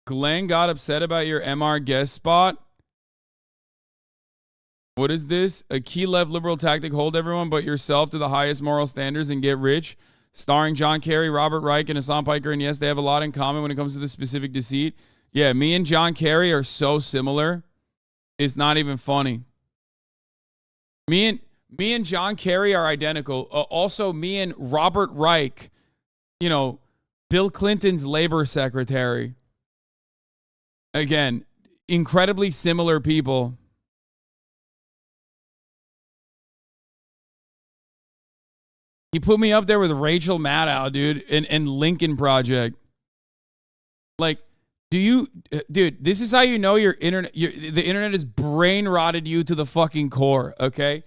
Glenn got upset about your MR guest spot. What is this? A key left liberal tactic, hold everyone but yourself to the highest moral standards and get rich. Starring John Kerry, Robert Reich, and Hasan Piker. And yes, they have a lot in common when it comes to the specific deceit. Yeah, me and John Kerry are so similar. It's not even funny. Me and John Kerry are identical. Also, me and Robert Reich, you know, Bill Clinton's labor secretary. Again, incredibly similar people. He put me up there with Rachel Maddow, dude, and Lincoln Project. Like, dude, this is how you know the internet has brain rotted you to the fucking core, okay?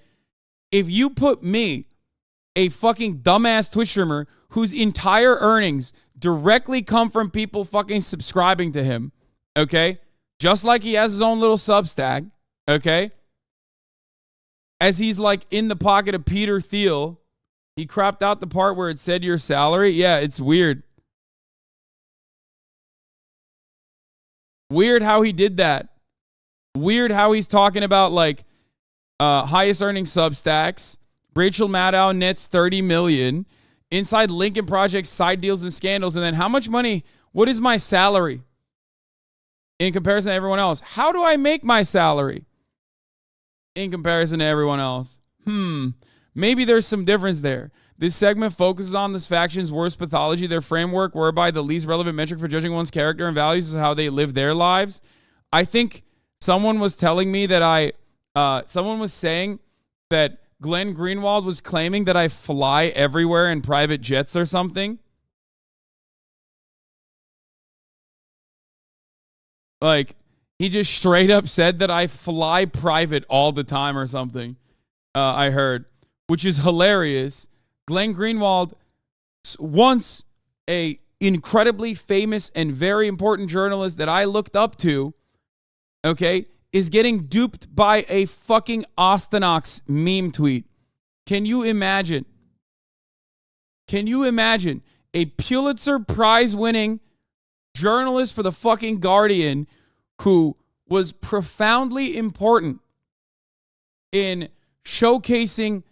If you put me, a fucking dumbass Twitch streamer whose entire earnings directly come from people fucking subscribing to him, okay? Just like he has his own little Substack, okay? As he's like in the pocket of Peter Thiel, he cropped out the part where it said your salary. Yeah, it's weird. Weird how he did that. Weird how he's talking about like highest earning Substacks. Rachel Maddow nets 30 million. Inside Lincoln Project side deals and scandals. And then how much money, what is my salary in comparison to everyone else? How do I make my salary in comparison to everyone else? Maybe there's some difference there. This segment focuses on this faction's worst pathology, their framework whereby the least relevant metric for judging one's character and values is how they live their lives. I think someone was telling me that someone was saying that Glenn Greenwald was claiming that I fly everywhere in private jets or something. Like, he just straight up said that I fly private all the time or something. I heard. Which is hilarious. Glenn Greenwald, once a incredibly famous and very important journalist that I looked up to, okay, is getting duped by a fucking Ostenox meme tweet. Can you imagine? Can you imagine a Pulitzer Prize winning journalist for the fucking Guardian who was profoundly important in showcasing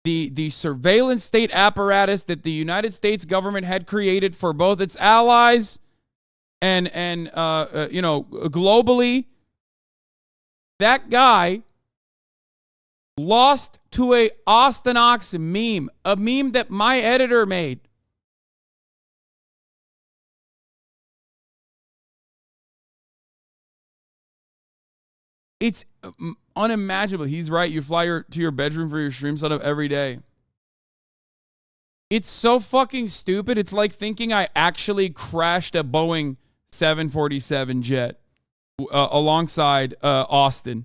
the surveillance state apparatus that the United States government had created for both its allies and globally? That guy lost to a Ostenox meme, a meme that my editor made. It's unimaginable. He's right. You fly to your bedroom for your stream setup every day. It's so fucking stupid. It's like thinking I actually crashed a Boeing 747 jet alongside Austin.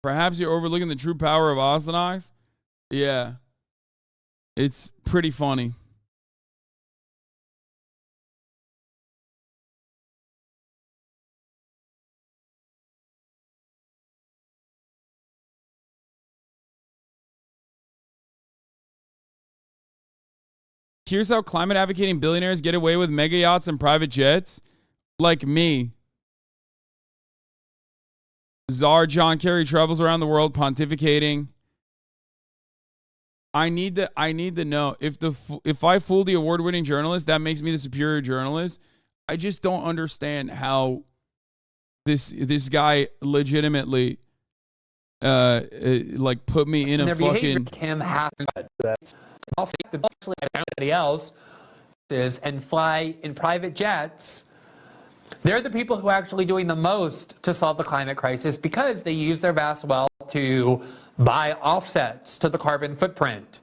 Perhaps you're overlooking the true power of Ostenox? Yeah. It's pretty funny. Here's how climate advocating billionaires get away with mega yachts and private jets. Like me. Czar John Kerry travels around the world pontificating. I need to know if I fool the award-winning journalist, that makes me the superior journalist. I just don't understand how this guy legitimately like put me in a fucking can happen. Everybody else is and fly in private jets. They're the people who are actually doing the most to solve the climate crisis because they use their vast wealth to buy offsets to the carbon footprint.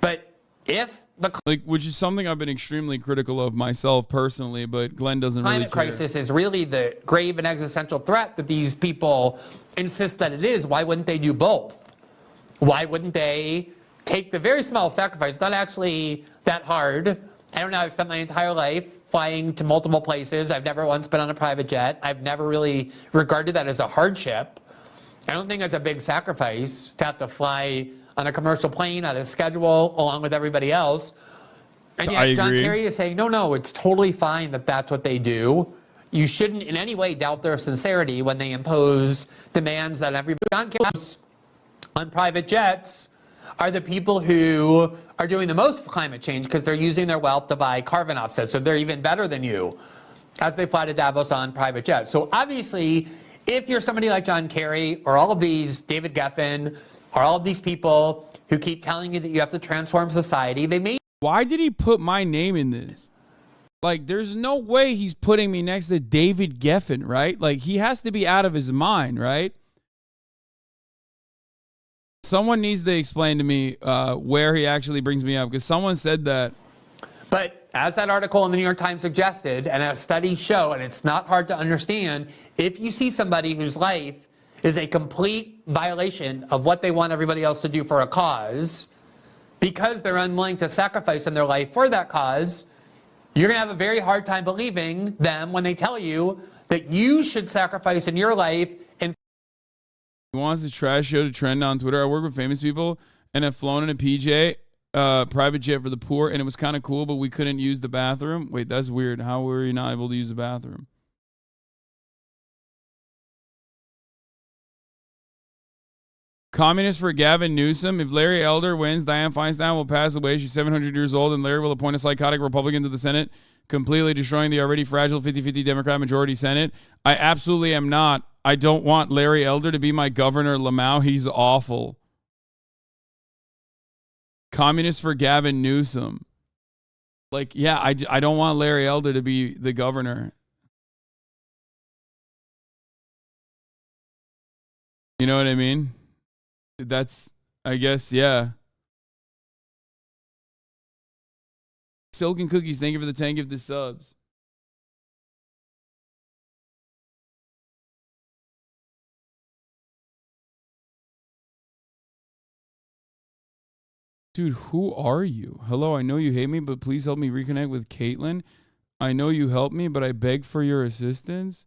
But if the which is something I've been extremely critical of myself personally, but Glenn doesn't really care. Climate crisis is really the grave and existential threat that these people insist that it is, why wouldn't they do both? Why wouldn't they take the very small sacrifice, not actually that hard? I don't know, I've spent my entire life flying to multiple places. I've never once been on a private jet. I've never really regarded that as a hardship. I don't think it's a big sacrifice to have to fly on a commercial plane, on a schedule, along with everybody else. And I yet John agree. Kerry is saying, no, it's totally fine that that's what they do. You shouldn't in any way doubt their sincerity when they impose demands that everybody. John Kerry on private jets are the people who are doing the most for climate change because they're using their wealth to buy carbon offsets. So they're even better than you as they fly to Davos on private jets. So obviously, if you're somebody like John Kerry or all of these, David Geffen, or all of these people who keep telling you that you have to transform society, they may. Why did he put my name in this? Like, there's no way he's putting me next to David Geffen, right? Like, he has to be out of his mind, right? Someone needs to explain to me where he actually brings me up, because someone said that. But as that article in the New York Times suggested, and as studies show, and it's not hard to understand, if you see somebody whose life is a complete violation of what they want everybody else to do for a cause, because they're unwilling to sacrifice in their life for that cause, you're going to have a very hard time believing them when they tell you that you should sacrifice in your life. And He wants the trash show to trend on Twitter. I work with famous people and have flown in a PJ, private jet for the poor, and it was kind of cool, but we couldn't use the bathroom. Wait, that's weird. How were you not able to use the bathroom? Communist for Gavin Newsom. If Larry Elder wins, Dianne Feinstein will pass away. She's 700 years old, and Larry will appoint a psychotic Republican to the Senate, completely destroying the already fragile 50-50 Democrat majority Senate. I absolutely am not. I don't want Larry Elder to be my governor, Lamau. He's awful. Communist for Gavin Newsom. Like, yeah, I don't want Larry Elder to be the governor. You know what I mean? That's, I guess, yeah. Silken Cookies, thank you for the 10 gifted subs. Dude, who are you? Hello, I know you hate me, but please help me reconnect with Caitlin. I know you helped me, but I beg for your assistance.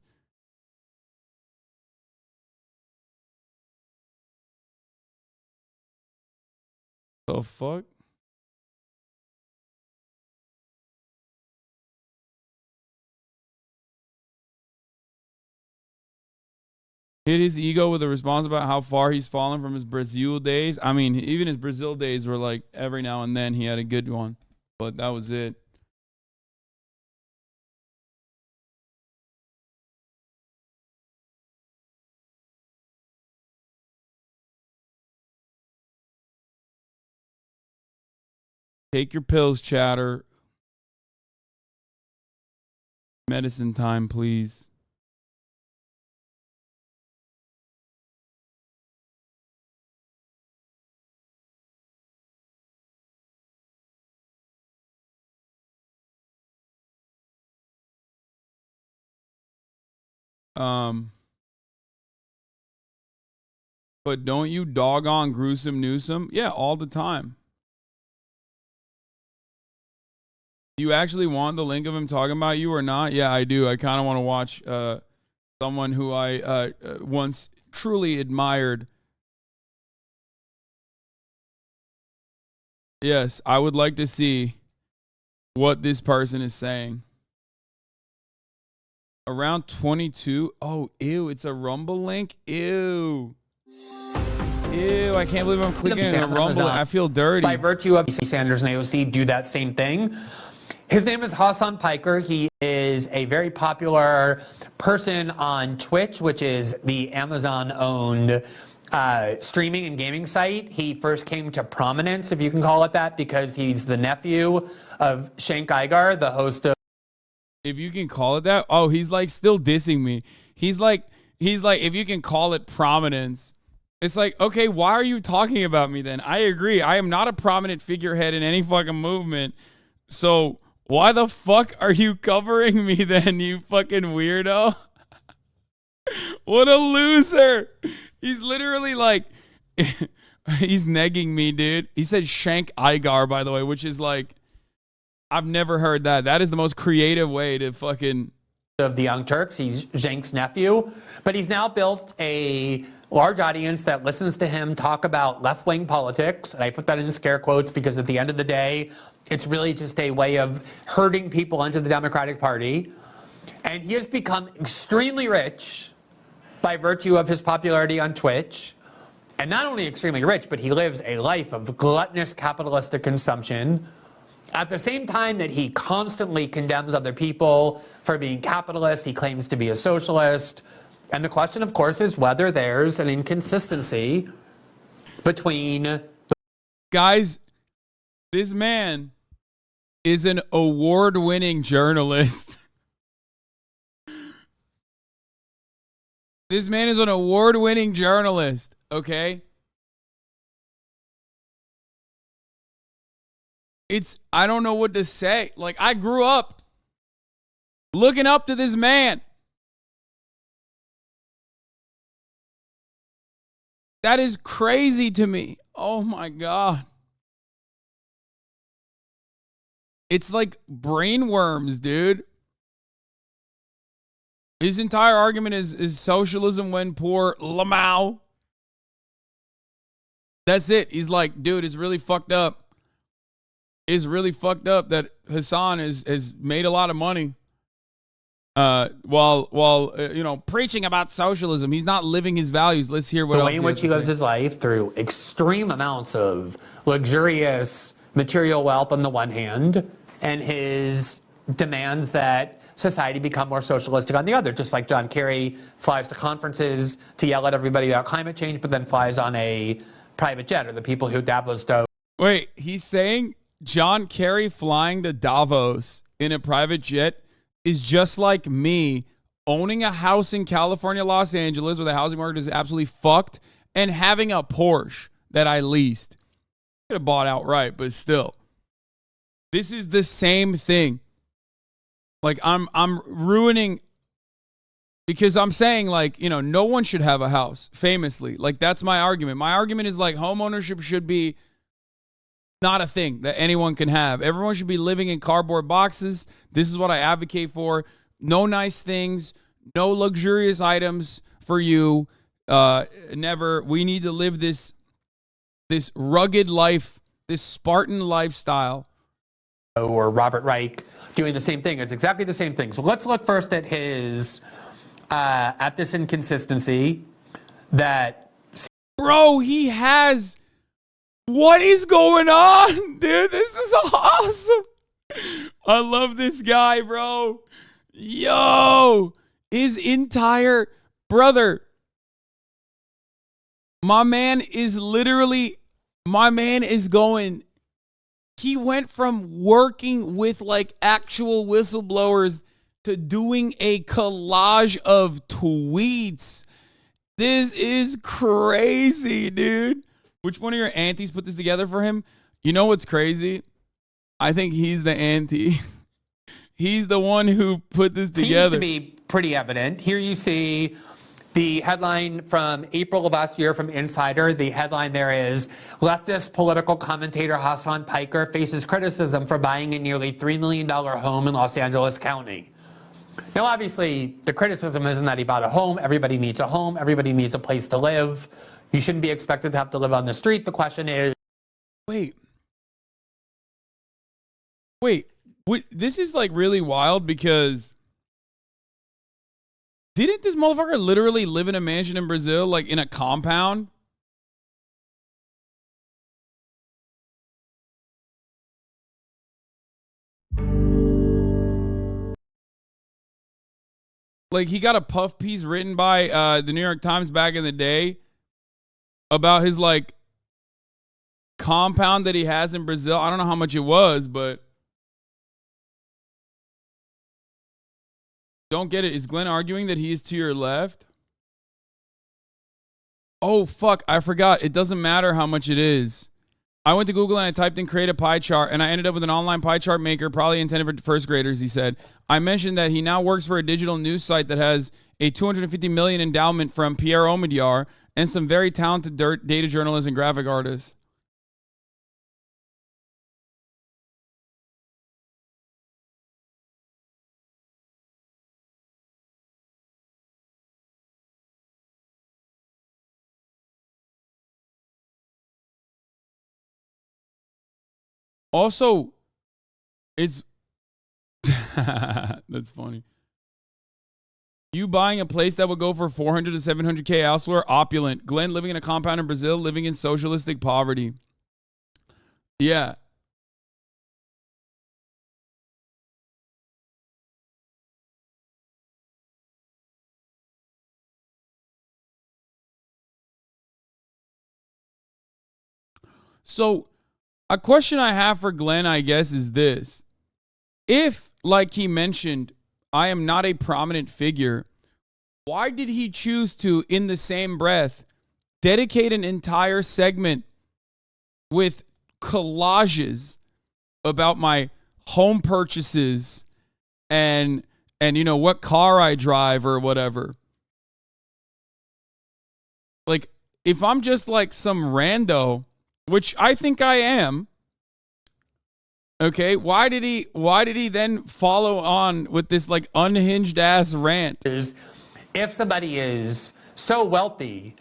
The fuck? Hit his ego with a response about how far he's fallen from his Brazil days. I mean, even his Brazil days were like every now and then he had a good one, but that was it. Take your pills, chatter. Medicine time, please. But don't you dog on gruesome Newsom? Yeah, all the time. Do you actually want the link of him talking about you or not? Yeah, I do. I kind of want to watch someone who I once truly admired. Yes, I would like to see what this person is saying. Around 22. Oh, ew, it's a Rumble link. Ew. Ew, I can't believe I'm clicking on a Rumble. I feel dirty. By virtue of Sanders and AOC do that same thing. His name is Hasan Piker. He is a very popular person on Twitch, which is the Amazon-owned streaming and gaming site. He first came to prominence, if you can call it that, because he's the nephew of Cenk Uygur, the host of... If you can call it that? Oh, he's like still dissing me. He's like, if you can call it prominence. It's like, okay, why are you talking about me then? I agree. I am not a prominent figurehead in any fucking movement. So why the fuck are you covering me then, you fucking weirdo? What a loser. He's literally like, he's negging me, dude. He said Cenk Uygur, by the way, which is like, I've never heard that. That is the most creative way to fucking of the Young Turks. He's Cenk's nephew, but he's now built a large audience that listens to him talk about left-wing politics. And I put that in scare quotes because at the end of the day, it's really just a way of herding people into the Democratic Party. And he has become extremely rich by virtue of his popularity on Twitch. And not only extremely rich, but he lives a life of gluttonous capitalistic consumption. At the same time that he constantly condemns other people for being capitalists, he claims to be a socialist. And the question, of course, is whether there's an inconsistency between... Guys, this man is an award-winning journalist. This man is an award-winning journalist, okay? I don't know what to say. Like, I grew up looking up to this man. That is crazy to me. Oh my God. It's like brainworms, dude. His entire argument is socialism when poor Lamau. That's it. He's like, dude, it's really fucked up. It's really fucked up that Hasan has made a lot of money while preaching about socialism. He's not living his values. Let's hear what else. The way in which he lives his life through extreme amounts of luxurious material wealth on the one hand, and his demands that society become more socialistic on the other. Just like John Kerry flies to conferences to yell at everybody about climate change, but then flies on a private jet, or the people who Davos do. Wait, he's saying John Kerry flying to Davos in a private jet is just like me owning a house in California, Los Angeles, where the housing market is absolutely fucked, and having a Porsche that I leased. Could have bought outright, but still. This is the same thing. Like, I'm ruining, because I'm saying, like, no one should have a house, famously. Like, that's my argument. My argument is, like, home ownership should be not a thing that anyone can have. Everyone should be living in cardboard boxes. This is what I advocate for. No nice things, no luxurious items for you. Never. We need to live this rugged life, this Spartan lifestyle. Or Robert Reich doing the same thing. It's exactly the same thing. So let's look first at his at this inconsistency that... Bro, he has... What is going on, dude? This is awesome. I love this guy, bro. Yo, his entire brother. My man is going. He went from working with like actual whistleblowers to doing a collage of tweets. This is crazy, dude. Which one of your aunties put this together for him? You know what's crazy? I think he's the auntie. He's the one who put this together. Seems to be pretty evident. Here you see the headline from April of last year from Insider. The headline there is, leftist political commentator Hasan Piker faces criticism for buying a nearly $3 million home in Los Angeles County. Now, obviously, the criticism isn't that he bought a home. Everybody needs a home. Everybody needs a place to live. You shouldn't be expected to have to live on the street. The question is... Wait, this is like really wild because didn't this motherfucker literally live in a mansion in Brazil, like in a compound? Like, he got a puff piece written by the New York Times back in the day about his like compound that he has in Brazil. I don't know how much it was, but don't get it. Is Glenn arguing that he is to your left? Oh, fuck. I forgot. It doesn't matter how much it is. I went to Google and I typed in create a pie chart, and I ended up with an online pie chart maker, probably intended for first graders, he said. I mentioned that he now works for a digital news site that has a $250 million endowment from Pierre Omidyar and some very talented data journalists and graphic artists. Also, it's that's funny. You buying a place that would go for 400 to 700K elsewhere, opulent. Glenn living in a compound in Brazil, living in socialistic poverty. Yeah. So, a question I have for Glenn, I guess, is this. If, like he mentioned, I am not a prominent figure, why did he choose to, in the same breath, dedicate an entire segment with collages about my home purchases and you know what car I drive or whatever? Like, if I'm just like some rando, which I think I am, okay, why did he then follow on with this like unhinged ass rant? If somebody is so wealthy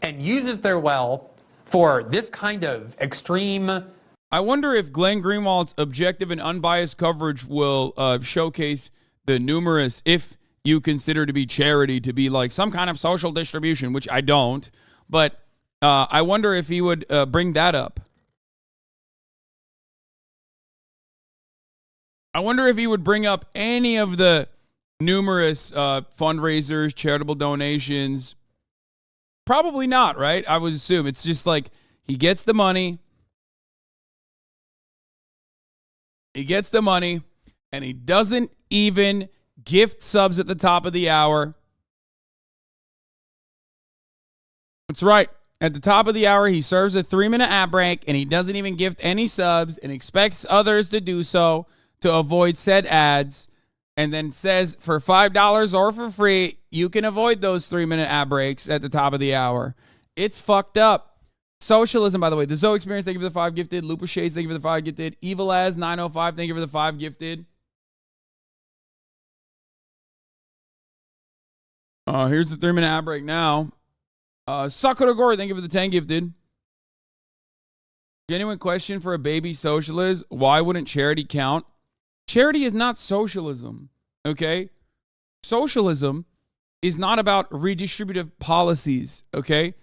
and uses their wealth for this kind of extreme. I wonder if Glenn Greenwald's objective and unbiased coverage will showcase the numerous, if you consider to be charity to be like some kind of social distribution, which I don't, but I wonder if he would bring that up. I wonder if he would bring up any of the numerous fundraisers, charitable donations. Probably not, right? I would assume it's just like he gets the money. He gets the money, and he doesn't even gift subs at the top of the hour. That's right. At the top of the hour, he serves a 3-minute ad break, and he doesn't even gift any subs and expects others to do so to avoid said ads, and then says for $5 or for free, you can avoid those 3-minute ad breaks at the top of the hour. It's fucked up. Socialism, by the way. The Zoe Experience, thank you for the 5 gifted. Looper Shades, thank you for the 5 gifted. Evil as 905, thank you for the 5 gifted. Here's the 3-minute ad break now. Sakura Gore, thank you for the 10 gifted. Genuine question for a baby socialist. Why wouldn't charity count? Charity is not socialism, okay? Socialism is not about redistributive policies, okay?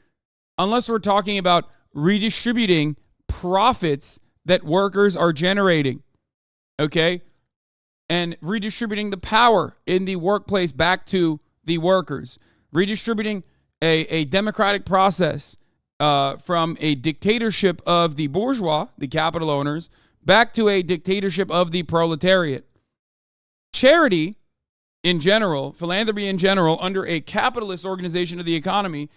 Unless we're talking about redistributing profits that workers are generating, okay? And redistributing the power in the workplace back to the workers. Redistributing a democratic process from a dictatorship of the bourgeois, the capital owners, back to a dictatorship of the proletariat. Charity in general, philanthropy in general, under a capitalist organization of the economy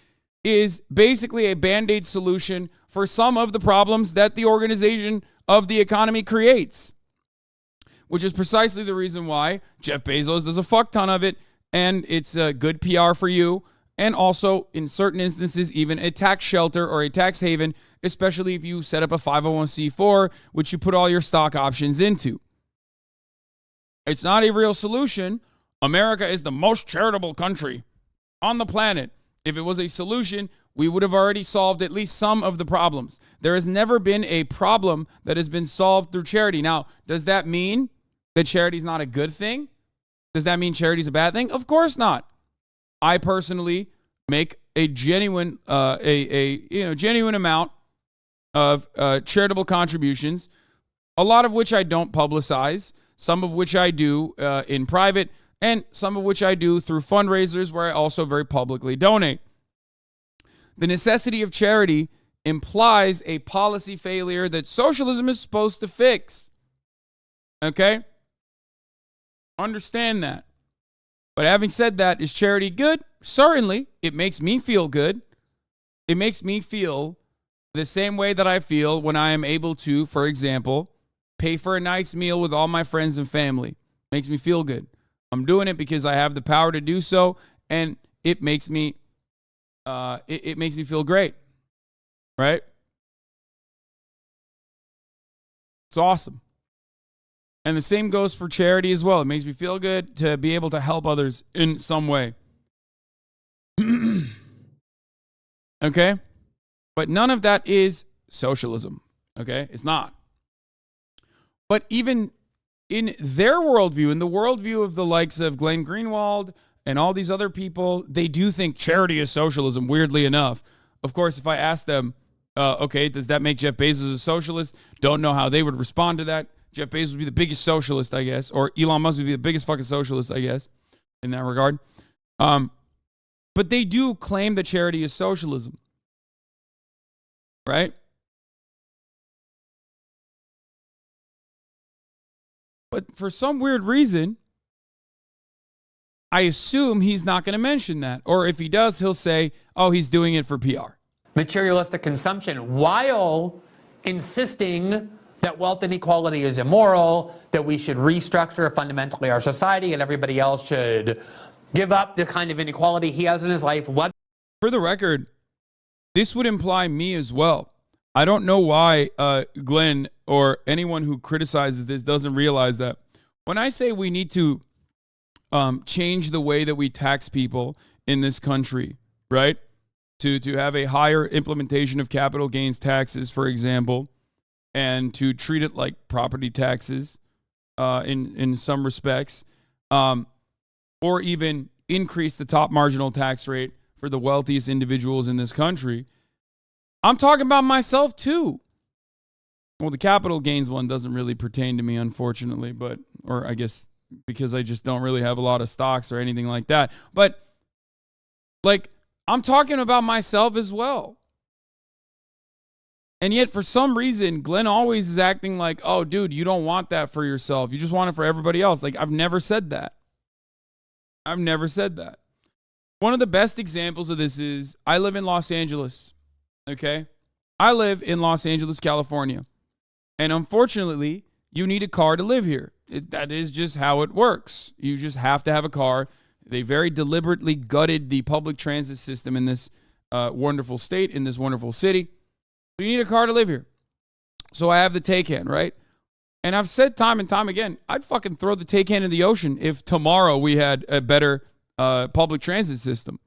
is basically a band-aid solution for some of the problems that the organization of the economy creates, which is precisely the reason why Jeff Bezos does a fuck ton of it, and it's a good PR for you, and also, in certain instances, even a tax shelter or a tax haven, especially if you set up a 501c4, which you put all your stock options into. It's not a real solution. America is the most charitable country on the planet. If it was a solution, we would have already solved at least some of the problems. There has never been a problem that has been solved through charity. Now, does that mean that charity is not a good thing? Does that mean charity is a bad thing? Of course not. I personally make a genuine, genuine amount of charitable contributions, a lot of which I don't publicize, some of which I do in private, and some of which I do through fundraisers where I also very publicly donate. The necessity of charity implies a policy failure that socialism is supposed to fix. Okay? Understand that. But having said that, is charity good? Certainly. It makes me feel good. It makes me feel the same way that I feel when I am able to, for example, pay for a nice meal with all my friends and family. Makes me feel good. I'm doing it because I have the power to do so, and it makes me it makes me feel great. Right? It's awesome. And the same goes for charity as well. It makes me feel good to be able to help others in some way. Okay? But none of that is socialism. Okay? It's not. But even in their worldview, in the worldview of the likes of Glenn Greenwald and all these other people, they do think charity is socialism, weirdly enough. Of course, if I ask them, okay, does that make Jeff Bezos a socialist? Don't know how they would respond to that. Jeff Bezos would be the biggest socialist, I guess, or Elon Musk would be the biggest fucking socialist, I guess, in that regard. But they do claim that charity is socialism, right? But for some weird reason, I assume he's not going to mention that. Or if he does, he'll say, oh, he's doing it for PR. Materialistic consumption, while insisting that wealth inequality is immoral, that we should restructure fundamentally our society, and everybody else should give up the kind of inequality he has in his life. For the record, this would imply me as well. I don't know why Glenn or anyone who criticizes this doesn't realize that. When I say we need to change the way that we tax people in this country, right? To have a higher implementation of capital gains taxes, for example, and to treat it like property taxes in some respects, or even increase the top marginal tax rate for the wealthiest individuals in this country. I'm talking about myself too. Well, the capital gains one doesn't really pertain to me, unfortunately, or I guess because I just don't really have a lot of stocks or anything like that. But like, I'm talking about myself as well. And yet, for some reason, Glenn always is acting like, oh, dude, you don't want that for yourself. You just want it for everybody else. Like, I've never said that. I've never said that. One of the best examples of this is I live in Los Angeles, okay? I live in Los Angeles, California. And unfortunately, you need a car to live here. That is just how it works. You just have to have a car. They very deliberately gutted the public transit system in this wonderful state, in this wonderful city. So you need a car to live here. So I have the Taycan, right? And I've said time and time again, I'd fucking throw the Taycan in the ocean if tomorrow we had a better public transit system.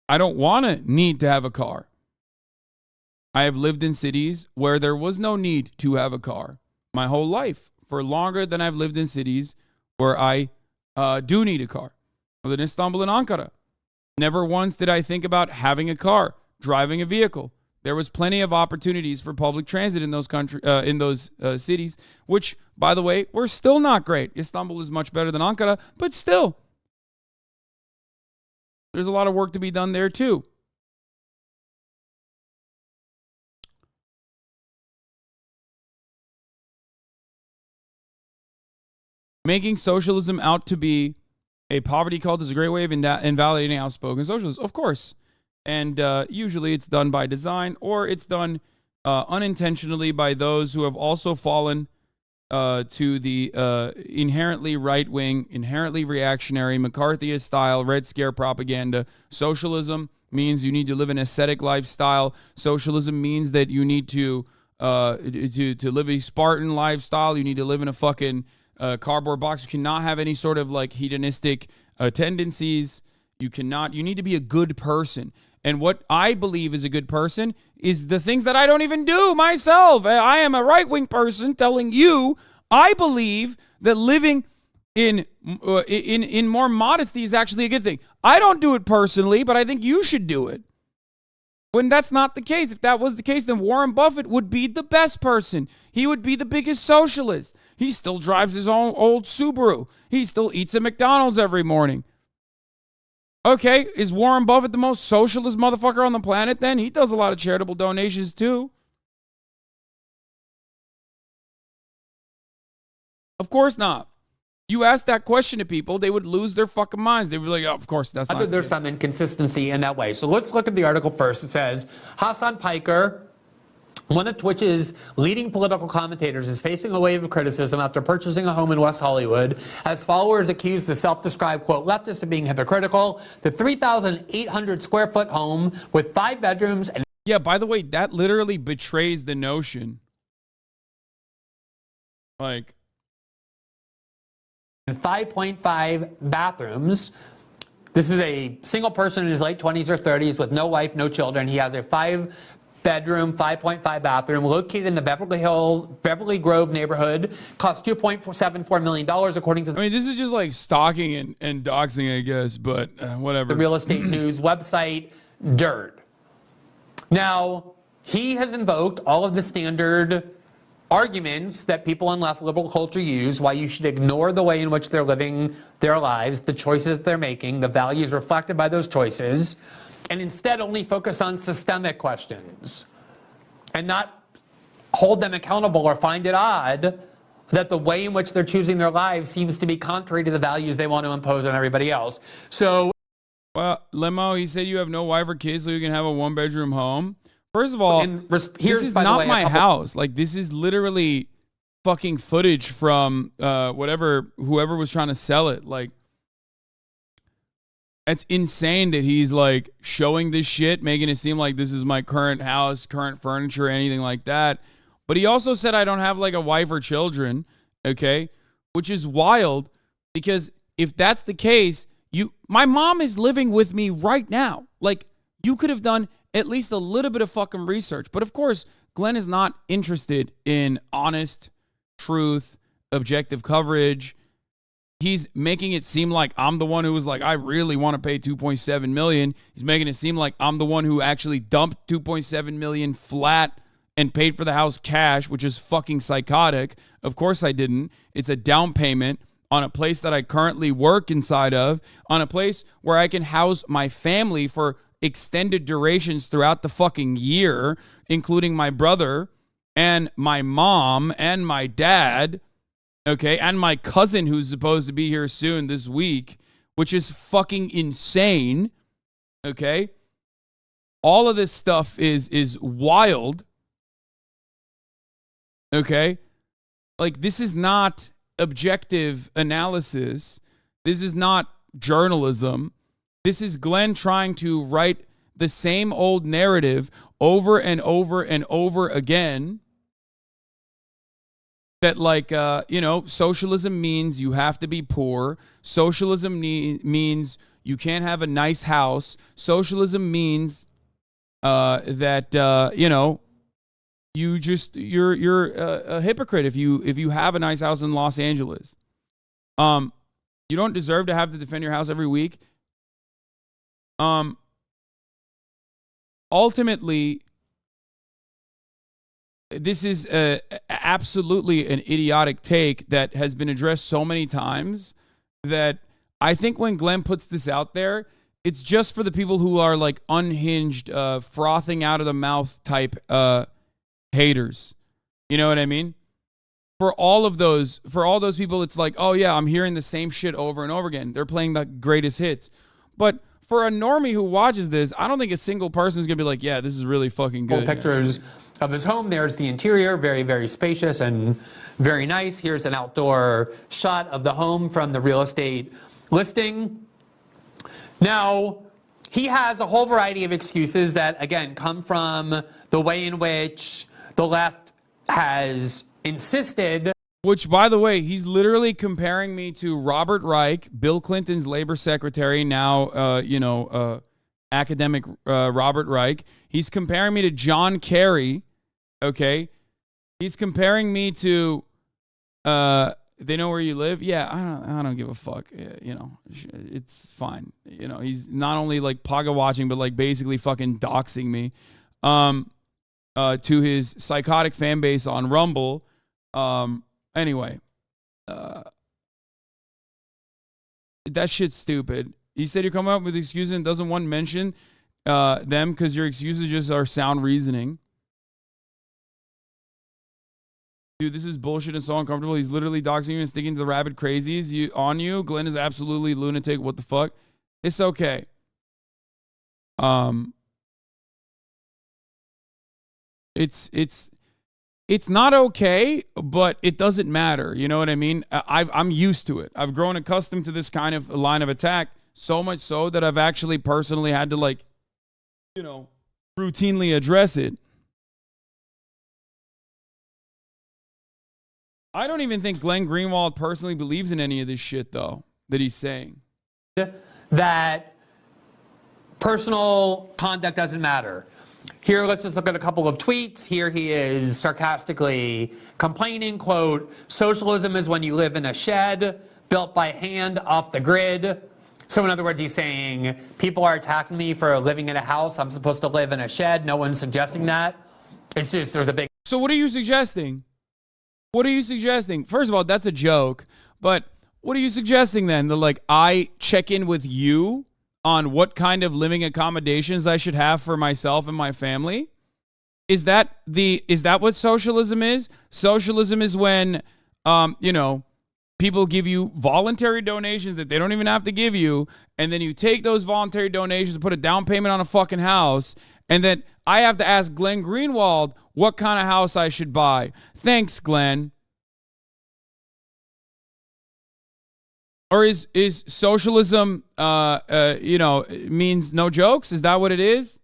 I don't want to need to have a car. I have lived in cities where there was no need to have a car my whole life, for longer than I've lived in cities where I do need a car. I lived in Istanbul and Ankara. Never once did I think about having a car, driving a vehicle. There was plenty of opportunities for public transit in those cities, which, by the way, were still not great. Istanbul is much better than Ankara, but still, there's a lot of work to be done there too. Making socialism out to be a poverty cult is a great way of invalidating outspoken socialists, of course. And usually it's done by design, or it's done unintentionally by those who have also fallen to the inherently right-wing, inherently reactionary, McCarthyist-style Red Scare propaganda. Socialism means you need to live an ascetic lifestyle. Socialism means that you need to live a Spartan lifestyle. You need to live in a fucking cardboard box. You cannot have any sort of like hedonistic tendencies. You need to be a good person. And what I believe is a good person is the things that I don't even do myself. I am a right-wing person telling you I believe that living in more modesty is actually a good thing. I don't do it personally, but I think you should do it. When that's not the case. If that was the case, then Warren Buffett would be the best person. He would be the biggest socialist. He still drives his own old Subaru. He still eats at McDonald's every morning. Okay, is Warren Buffett the most socialist motherfucker on the planet then? He does a lot of charitable donations too. Of course not. You ask that question to people, they would lose their fucking minds. They would be like, oh, of course, that's not There's some inconsistency in that way. So let's look at the article first. It says, Hasan Piker, one of Twitch's leading political commentators, is facing a wave of criticism after purchasing a home in West Hollywood, as followers accuse the self-described, quote, leftist of being hypocritical. The 3,800 square foot home with 5 bedrooms and... Yeah, by the way, that literally betrays the notion. Like... 5.5 bathrooms. This is a single person in his late 20s or 30s with no wife, no children. He has a 5 bedroom, 5.5 bathroom, located in the Beverly Grove neighborhood, cost $2.74 million, according to I mean, this is just like stalking and doxing, I guess, but whatever. the real estate news website, Dirt. Now, he has invoked all of the standard arguments that people in left liberal culture use, why you should ignore the way in which they're living their lives, the choices that they're making, the values reflected by those choices, and instead only focus on systemic questions and not hold them accountable or find it odd that the way in which they're choosing their lives seems to be contrary to the values they want to impose on everybody else. So, well, Lemo, he said you have no wife or kids, so you can have a one-bedroom home. First of all, this is not my house. Like, this is literally fucking footage from whoever was trying to sell it. Like, it's insane that he's like showing this shit, making it seem like this is my current house, current furniture, anything like that. But he also said I don't have like a wife or children, okay? Which is wild, because if that's the case, my mom is living with me right now. Like, you could have done at least a little bit of fucking research. But of course, Glenn is not interested in honest, truth, objective coverage. He's making it seem like I'm the one who was like, I really want to pay $2.7 million. He's making it seem like I'm the one who actually dumped $2.7 million flat and paid for the house cash, which is fucking psychotic. Of course I didn't. It's a down payment on a place that I currently work inside of, on a place where I can house my family for extended durations throughout the fucking year, including my brother and my mom and my dad, okay, and my cousin who's supposed to be here soon this week, which is fucking insane, okay? All of this stuff is wild, okay? Like, this is not objective analysis. This is not journalism. This is Glenn trying to write the same old narrative over and over and over again. That, like, socialism means you have to be poor. Socialism means you can't have a nice house. Socialism means that you're a hypocrite if you have a nice house in Los Angeles. You don't deserve to have to defend your house every week. Ultimately, this is absolutely an idiotic take that has been addressed so many times that I think when Glenn puts this out there, it's just for the people who are like unhinged, frothing out of the mouth type haters. You know what I mean? For all those people, it's like, oh yeah, I'm hearing the same shit over and over again. They're playing the greatest hits. But for a normie who watches this, I don't think a single person is going to be like, yeah, this is really fucking good. Pictures of his home. There's the interior, very, very spacious and very nice. Here's an outdoor shot of the home from the real estate listing. Now, he has a whole variety of excuses that, again, come from the way in which the left has insisted. Which, by the way, he's literally comparing me to Robert Reich, Bill Clinton's labor secretary, now, academic Robert Reich. He's comparing me to John Kerry, okay? He's comparing me to, they know where you live? Yeah, I don't give a fuck. It's fine. He's not only, like, paga watching, but, like, basically fucking doxing me to his psychotic fan base on Rumble. Anyway, that shit's stupid. He said you're coming up with excuses and doesn't want to mention them because your excuses just are sound reasoning. Dude, this is bullshit and so uncomfortable. He's literally doxing you and sticking to the rabid crazies on you. Glenn is absolutely lunatic. What the fuck? It's okay. It's not okay, but it doesn't matter. You know what I mean? I'm used to it. I've grown accustomed to this kind of line of attack, so much so that I've actually personally had to, routinely address it. I don't even think Glenn Greenwald personally believes in any of this shit, though, that he's saying. That personal conduct doesn't matter. Here, let's just look at a couple of tweets. Here he is sarcastically complaining, quote, socialism is when you live in a shed built by hand off the grid. So in other words, he's saying, people are attacking me for living in a house. I'm supposed to live in a shed. No one's suggesting that. It's just, there's a big... So what are you suggesting? What are you suggesting? First of all, that's a joke. But what are you suggesting then? That like I check in with you on what kind of living accommodations I should have for myself and my family? Is that what socialism is? Socialism is when, people give you voluntary donations that they don't even have to give you, and then you take those voluntary donations and put a down payment on a fucking house, and then I have to ask Glenn Greenwald what kind of house I should buy. Thanks, Glenn. Or is socialism, means no jokes? Is that what it is?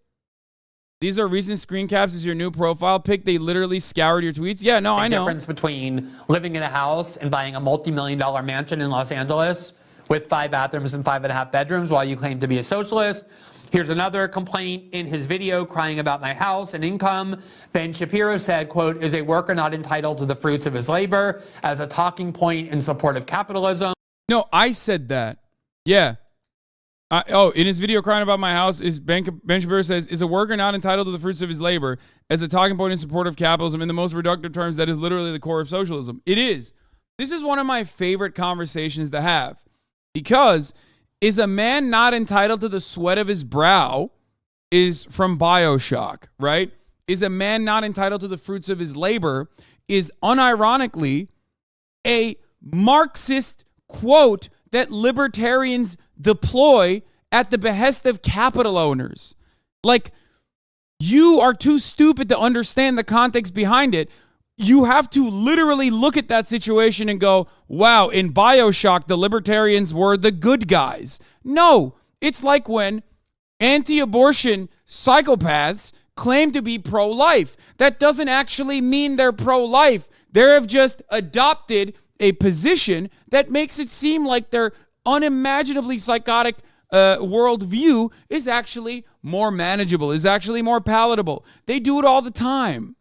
These are recent screen caps as your new profile pic. They literally scoured your tweets. Yeah, no, I know. Difference between living in a house and buying a multi-million-dollar mansion in Los Angeles with 5 bathrooms and 5.5 bedrooms while you claim to be a socialist. Here's another complaint in his video crying about my house and income. Ben Shapiro said, quote, is a worker not entitled to the fruits of his labor as a talking point in support of capitalism? No, I said that. Yeah. In his video crying about my house, Ben Shapiro says, is a worker not entitled to the fruits of his labor as a talking point in support of capitalism? In the most reductive terms, that is literally the core of socialism. It is. This is one of my favorite conversations to have, because is a man not entitled to the sweat of his brow is from BioShock, right? Is a man not entitled to the fruits of his labor is unironically a Marxist quote that libertarians deploy at the behest of capital owners. Like, you are too stupid to understand the context behind it. You have to literally look at that situation and go, wow, in BioShock, the libertarians were the good guys. No, it's like when anti-abortion psychopaths claim to be pro-life. That doesn't actually mean they're pro-life. They have just adopted a position that makes it seem like their unimaginably psychotic worldview is actually more manageable, is actually more palatable. They do it all the time.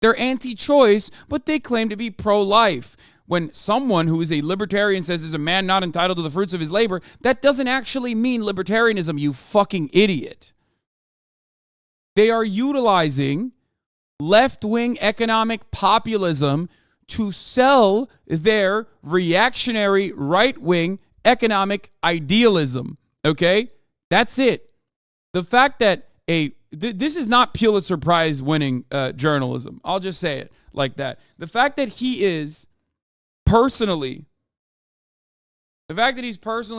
They're anti-choice, but they claim to be pro-life. When someone who is a libertarian says is a man not entitled to the fruits of his labor, that doesn't actually mean libertarianism, you fucking idiot. They are utilizing left-wing economic populism to sell their reactionary right-wing economic idealism, okay? That's it. The fact that this is not Pulitzer Prize winning journalism. I'll just say it like that. The fact that he's personally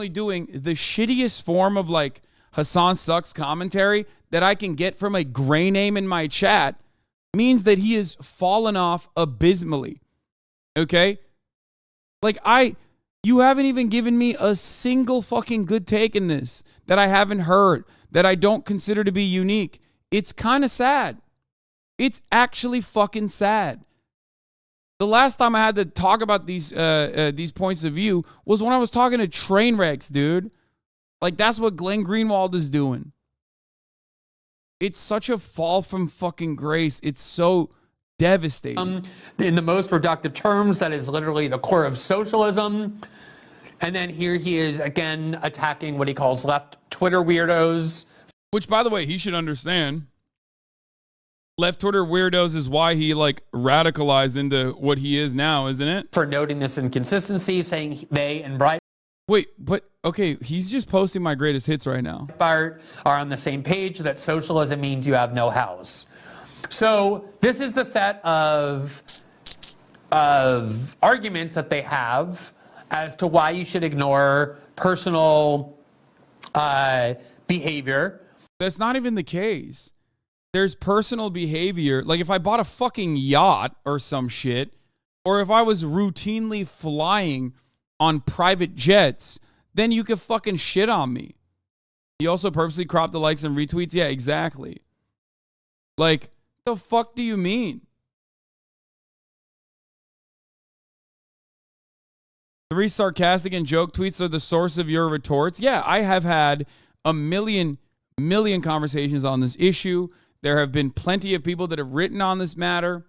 doing the shittiest form of like Hasan sucks commentary that I can get from a gray name in my chat means that he has fallen off abysmally. Okay? Like you haven't even given me a single fucking good take in this that I haven't heard, that I don't consider to be unique. It's kind of sad. It's actually fucking sad. The last time I had to talk about these points of view was when I was talking to Trainwrecks, dude. Like, that's what Glenn Greenwald is doing. It's such a fall from fucking grace. It's so devastating. In the most reductive terms, that is literally the core of socialism. And then here he is again attacking what he calls left Twitter weirdos. Which, by the way, he should understand. Left Twitter weirdos is why he like radicalized into what he is now, isn't it? For noting this inconsistency, saying they and Breitbart. Wait, but okay, he's just posting my greatest hits right now. Are on the same page, that socialism means you have no house. So this is the set of arguments that they have as to why you should ignore personal behavior. That's not even the case. There's personal behavior. Like if I bought a fucking yacht or some shit, or if I was routinely flying on private jets, then you could fucking shit on me. He also purposely cropped the likes and retweets. Yeah, exactly. Like, the fuck do you mean? 3 sarcastic and joke tweets are the source of your retorts. Yeah, I have had a million million conversations on this issue. There have been plenty of people that have written on this matter.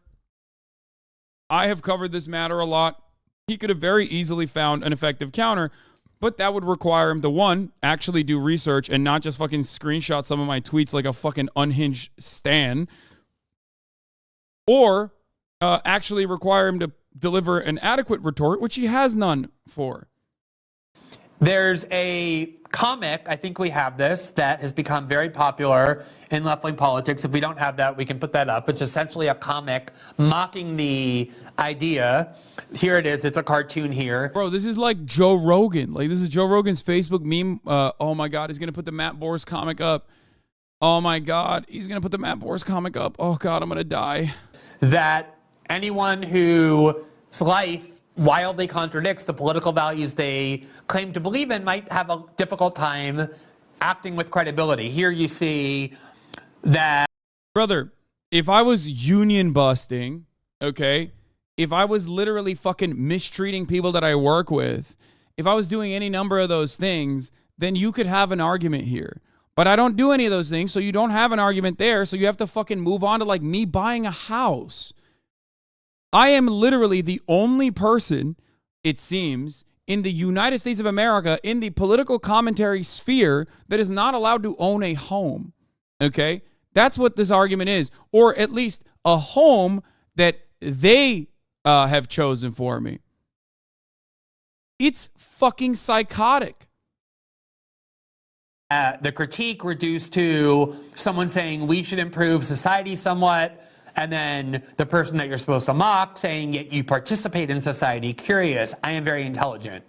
I have covered this matter a lot. He could have very easily found an effective counter, but that would require him to, one, actually do research and not just fucking screenshot some of my tweets like a fucking unhinged stan, or actually require him to deliver an adequate retort, which he has none for. There's a comic, I think we have this, that has become very popular in left-wing politics. If we don't have that, we can put that up. It's essentially a comic mocking the idea. Here it is. It's a cartoon here. Bro, this is like Joe Rogan. Like, this is Joe Rogan's Facebook meme. Oh, my God. He's going to put the Matt Boris comic up. Oh, my God. He's going to put the Matt Boris comic up. Oh, God, I'm going to die. That anyone whose life wildly contradicts the political values they claim to believe in might have a difficult time acting with credibility. Here you see that. Brother, if I was union busting, okay, if I was literally fucking mistreating people that I work with, if I was doing any number of those things, then you could have an argument here. But I don't do any of those things, so you don't have an argument there, so you have to fucking move on to like me buying a house. I am literally the only person, it seems, in the United States of America, in the political commentary sphere, that is not allowed to own a home. Okay? That's what this argument is. Or at least a home that they have chosen for me. It's fucking psychotic. The critique reduced to someone saying we should improve society somewhat, and then the person that you're supposed to mock saying, yet you participate in society. Curious, I am very intelligent.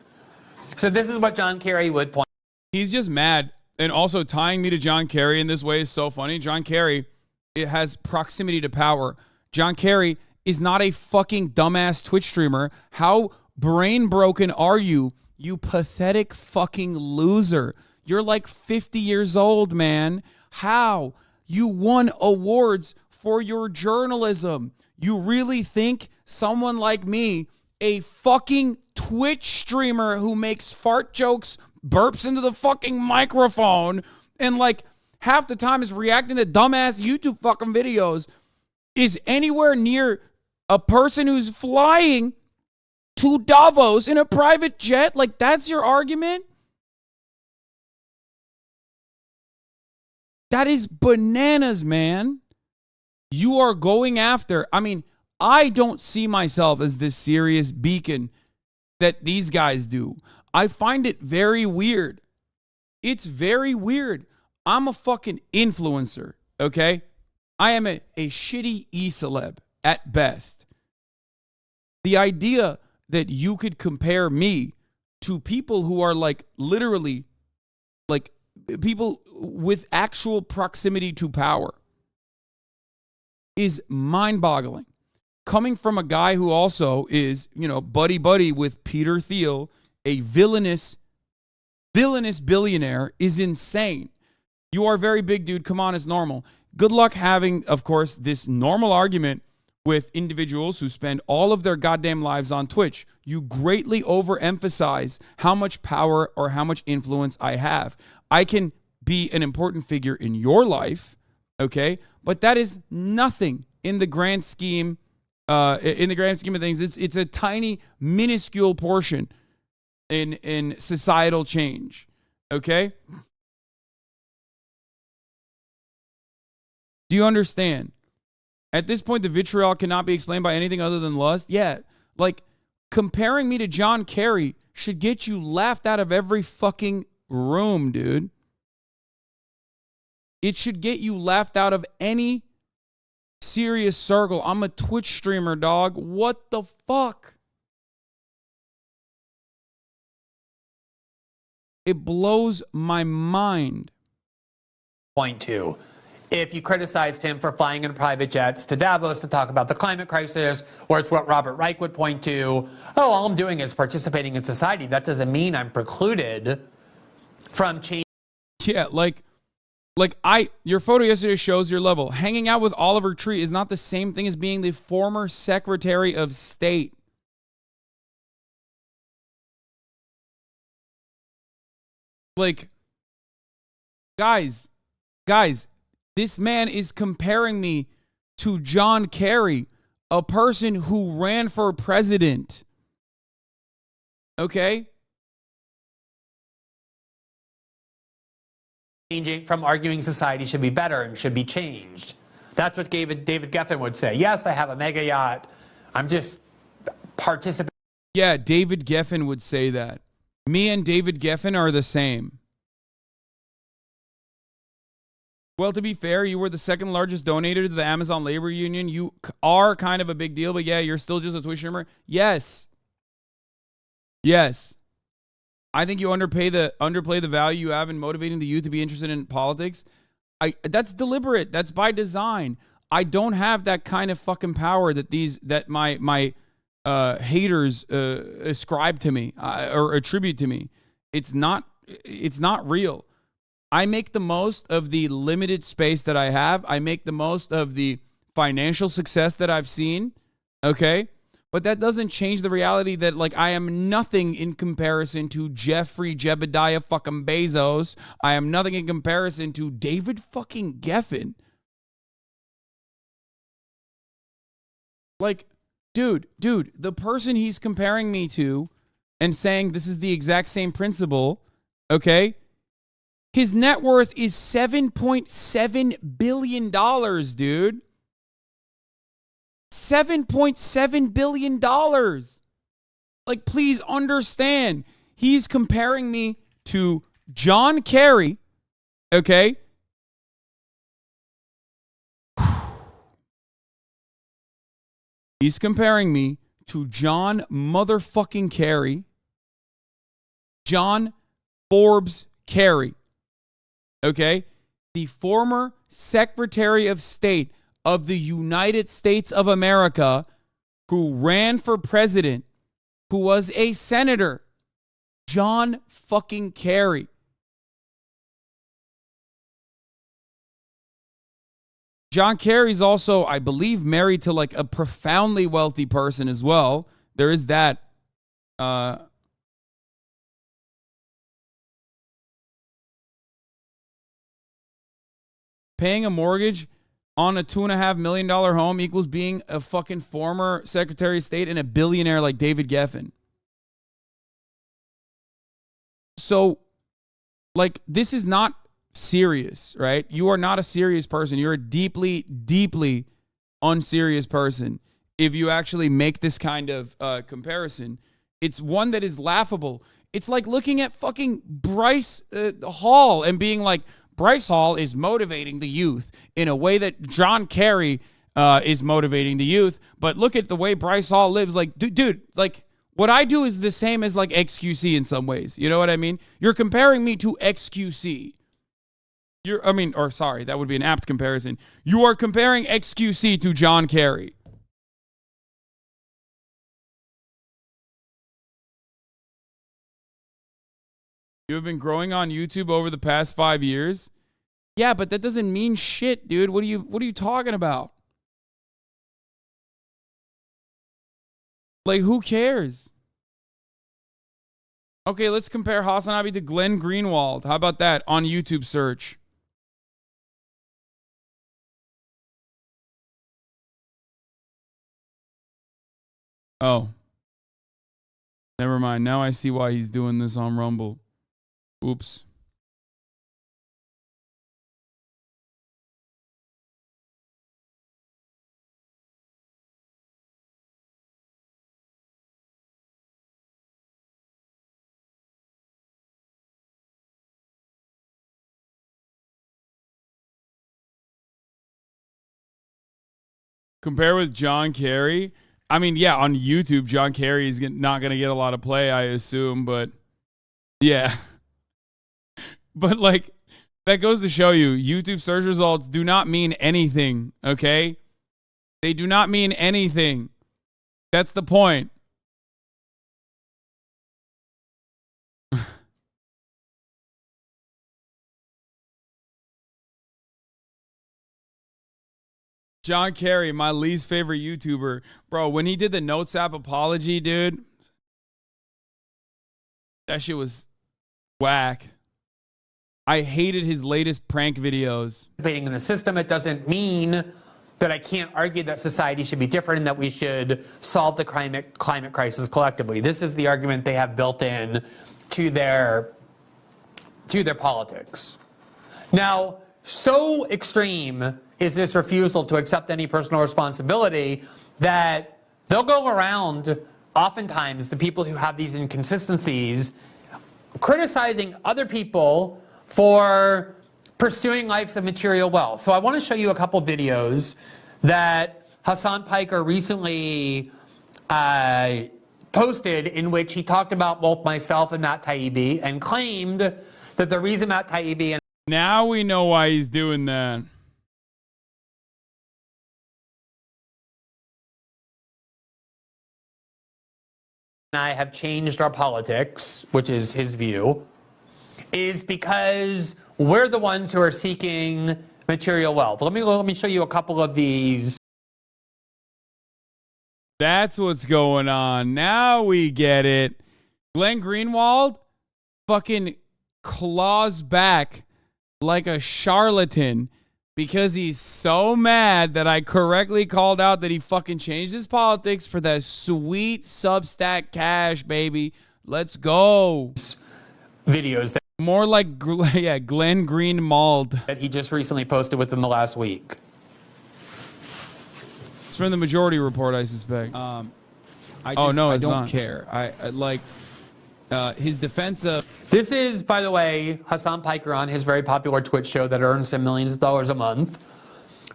So this is what John Kerry would point. He's just mad. And also tying me to John Kerry in this way is so funny. John Kerry, it has proximity to power. John Kerry is not a fucking dumbass Twitch streamer. How brain broken are you, you pathetic fucking loser? You're like 50 years old, man. How? You won awards for your journalism. You really think someone like me, a fucking Twitch streamer who makes fart jokes, burps into the fucking microphone, and like half the time is reacting to dumbass YouTube fucking videos, is anywhere near a person who's flying to Davos in a private jet? Like, that's your argument? That is bananas, man. You are going after, I mean, I don't see myself as this serious beacon that these guys do. I find it very weird. It's very weird. I'm a fucking influencer, okay? I am a shitty e-celeb at best. The idea that you could compare me to people who are like literally like people with actual proximity to power is mind-boggling. Coming from a guy who also is, you know, buddy-buddy with Peter Thiel, a villainous billionaire, is insane. You are very big, dude. Come on, it's normal. Good luck having, of course, this normal argument with individuals who spend all of their goddamn lives on Twitch. You greatly overemphasize how much power or how much influence I have. I can be an important figure in your life, okay? But that is nothing in the grand scheme. In the grand scheme of things, it's a tiny, minuscule portion in societal change. Okay? Do you understand? At this point, the vitriol cannot be explained by anything other than lust. Yeah, like comparing me to John Kerry should get you laughed out of every fucking room, dude. It should get you laughed out of any serious circle. I'm a Twitch streamer, dog. What the fuck? It blows my mind. Point two. If you criticized him for flying in private jets to Davos to talk about the climate crisis, or it's what Robert Reich would point to, oh, all I'm doing is participating in society. That doesn't mean I'm precluded from changing. Yeah, like your photo yesterday shows your level. Hanging out with Oliver Tree is not the same thing as being the former Secretary of State. Like, guys, Guys, this man is comparing me to John Kerry, a person who ran for president. Okay? Changing from arguing society should be better and should be changed. That's what David Geffen would say. Yes, I have a mega yacht. I'm just participating. Yeah, David Geffen would say that. Me and David Geffen are the same. Well, to be fair, you were the second largest donator to the Amazon Labor Union. You are kind of a big deal, but yeah, you're still just a Twitch streamer. Yes. Yes. I think you underplay the value you have in motivating the youth to be interested in politics. That's deliberate. That's by design. I don't have that kind of fucking power that my haters ascribe to me or attribute to me. It's not real. I make the most of the limited space that I have. I make the most of the financial success that I've seen. Okay? But that doesn't change the reality that, like, I am nothing in comparison to Jeffrey Jebediah fucking Bezos. I am nothing in comparison to David fucking Geffen. Like, dude, the person he's comparing me to and saying this is the exact same principle, okay? His net worth is $7.7 billion, dude. $7.7 billion. Like, please understand. He's comparing me to John Kerry, okay? He's comparing me to John motherfucking Kerry. John Forbes Kerry. Okay? The former Secretary of State of the United States of America, who ran for president, who was a senator. John fucking Kerry. John Kerry's also, I believe, married to like a profoundly wealthy person as well. There is that. Paying a mortgage on a $2.5 million home equals being a fucking former Secretary of State and a billionaire like David Geffen. So, like, this is not serious, right? You are not a serious person. You're a deeply, deeply unserious person if you actually make this kind of comparison. It's one that is laughable. It's like looking at fucking Bryce Hall and being like, Bryce Hall is motivating the youth in a way that John Kerry is motivating the youth. But look at the way Bryce Hall lives. Like, dude, like, what I do is the same as like XQC in some ways. You know what I mean? You're comparing me to XQC. That would be an apt comparison. You are comparing XQC to John Kerry. You have been growing on YouTube over the past 5 years? Yeah, but that doesn't mean shit, dude. What are you talking about? Like, who cares? Okay, let's compare HasanAbi to Glenn Greenwald. How about that on YouTube search? Oh. Never mind. Now I see why he's doing this on Rumble. Oops. Compare with John Kerry. I mean, yeah, on YouTube, John Kerry is not going to get a lot of play, I assume, but yeah. But like, that goes to show you, YouTube search results do not mean anything, okay? They do not mean anything. That's the point. John Kerry, my least favorite YouTuber. Bro, when he did the Notes app apology, dude, that shit was whack. I hated his latest prank videos. In the system, it doesn't mean that I can't argue that society should be different and that we should solve the climate crisis collectively. This is the argument they have built in to their politics. Now, so extreme is this refusal to accept any personal responsibility that they'll go around, oftentimes, the people who have these inconsistencies, criticizing other people for pursuing lives of material wealth. So I want to show you a couple videos that Hasan Piker recently posted, in which he talked about both myself and Matt Taibbi and claimed that the reason Matt Taibbi and Now we know why he's doing that. I have changed our politics, which is his view, is because we're the ones who are seeking material wealth. Let me show you a couple of these. That's what's going on. Now we get it. Glenn Greenwald fucking claws back like a charlatan because he's so mad that I correctly called out that he fucking changed his politics for that sweet Substack cash, baby. Let's go. Videos that More like, yeah, Glenn Greenwald. he just recently posted within the last week. It's from the Majority Report, I suspect. I don't not care. I like his defense of. This is, by the way, Hasan Piker on his very popular Twitch show that earns him millions of dollars a month,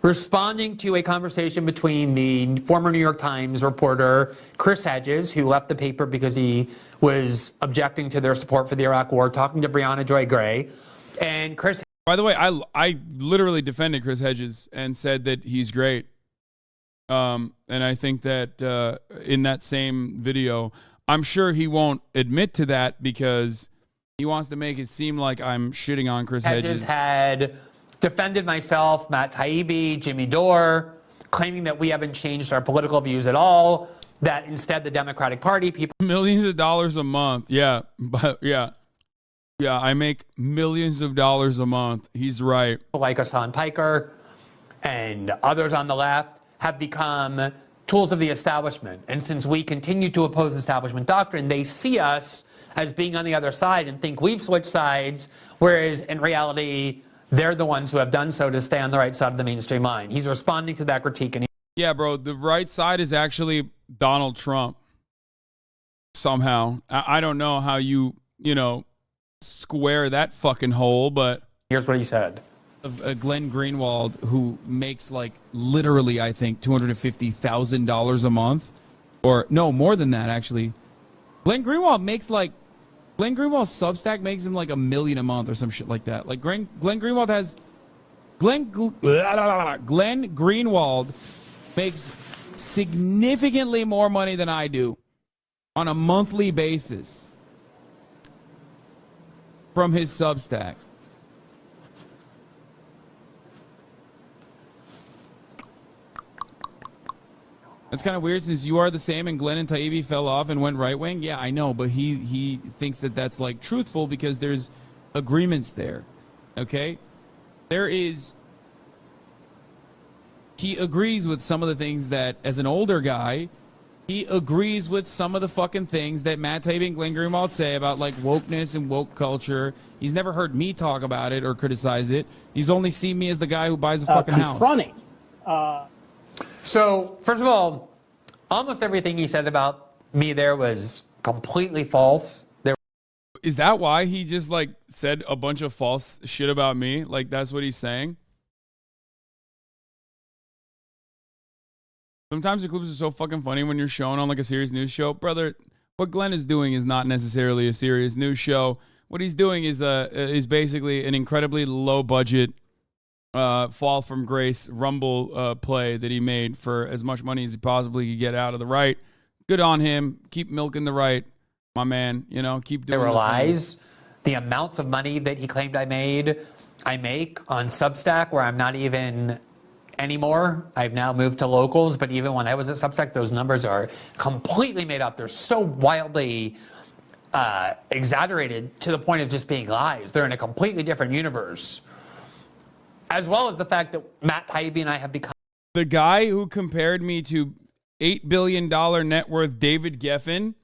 responding to a conversation between the former New York Times reporter Chris Hedges, who left the paper because he was objecting to their support for the Iraq War, talking to Brianna Joy Gray, and Chris. By the way, I literally defended Chris Hedges and said that he's great. And I think that in that same video, I'm sure he won't admit to that because he wants to make it seem like I'm shitting on Chris Hedges. Had defended myself, Matt Taibbi, Jimmy Dore, claiming that we haven't changed our political views at all, that instead the Democratic Party, people Millions of dollars a month. Yeah, but yeah, I make millions of dollars a month. He's right. like Hasan Piker and others on the left have become tools of the establishment. And since we continue to oppose establishment doctrine, they see us as being on the other side and think we've switched sides, whereas in reality, they're the ones who have done so to stay on the right side of the mainstream line. He's responding to that critique. And Yeah, bro, the right side is actually Donald Trump. Somehow. I don't know how you square that fucking hole, but here's what he said. Of Glenn Greenwald, who makes like literally, I think, $250,000 a month, or no, more than that actually. Glenn Greenwald's Substack makes him like $1 million a month or some shit like that. Like Glenn Greenwald makes significantly more money than I do on a monthly basis from his Substack. That's kind of weird since you are the same and Glenn and Taibbi fell off and went right wing. Yeah, I know, but he thinks that that's like truthful because there's agreements there. Okay? He agrees with some of the things that, as an older guy, he agrees with some of the fucking things that Matt Taibbi and Glenn Greenwald say about like wokeness and woke culture. He's never heard me talk about it or criticize it. He's only seen me as the guy who buys a fucking confronting. house. So, first of all, almost everything he said about me there was completely false. Is that why he just like said a bunch of false shit about me? Like that's what he's saying? Sometimes the clips are so fucking funny when you're shown on like a serious news show. Brother, what Glenn is doing is not necessarily a serious news show. What he's doing is basically an incredibly low budget fall from grace Rumble play that he made for as much money as he possibly could get out of the right. Good on him. Keep milking the right, my man. Keep doing. There were lies. The amounts of money that he claimed I make on Substack, where I'm not even anymore. I've now moved to locals, but even when I was at Substack, those numbers are completely made up. They're so wildly exaggerated to the point of just being lies. They're in a completely different universe. As well as the fact that Matt Taibbi and I have become... The guy who compared me to $8 billion net worth David Geffen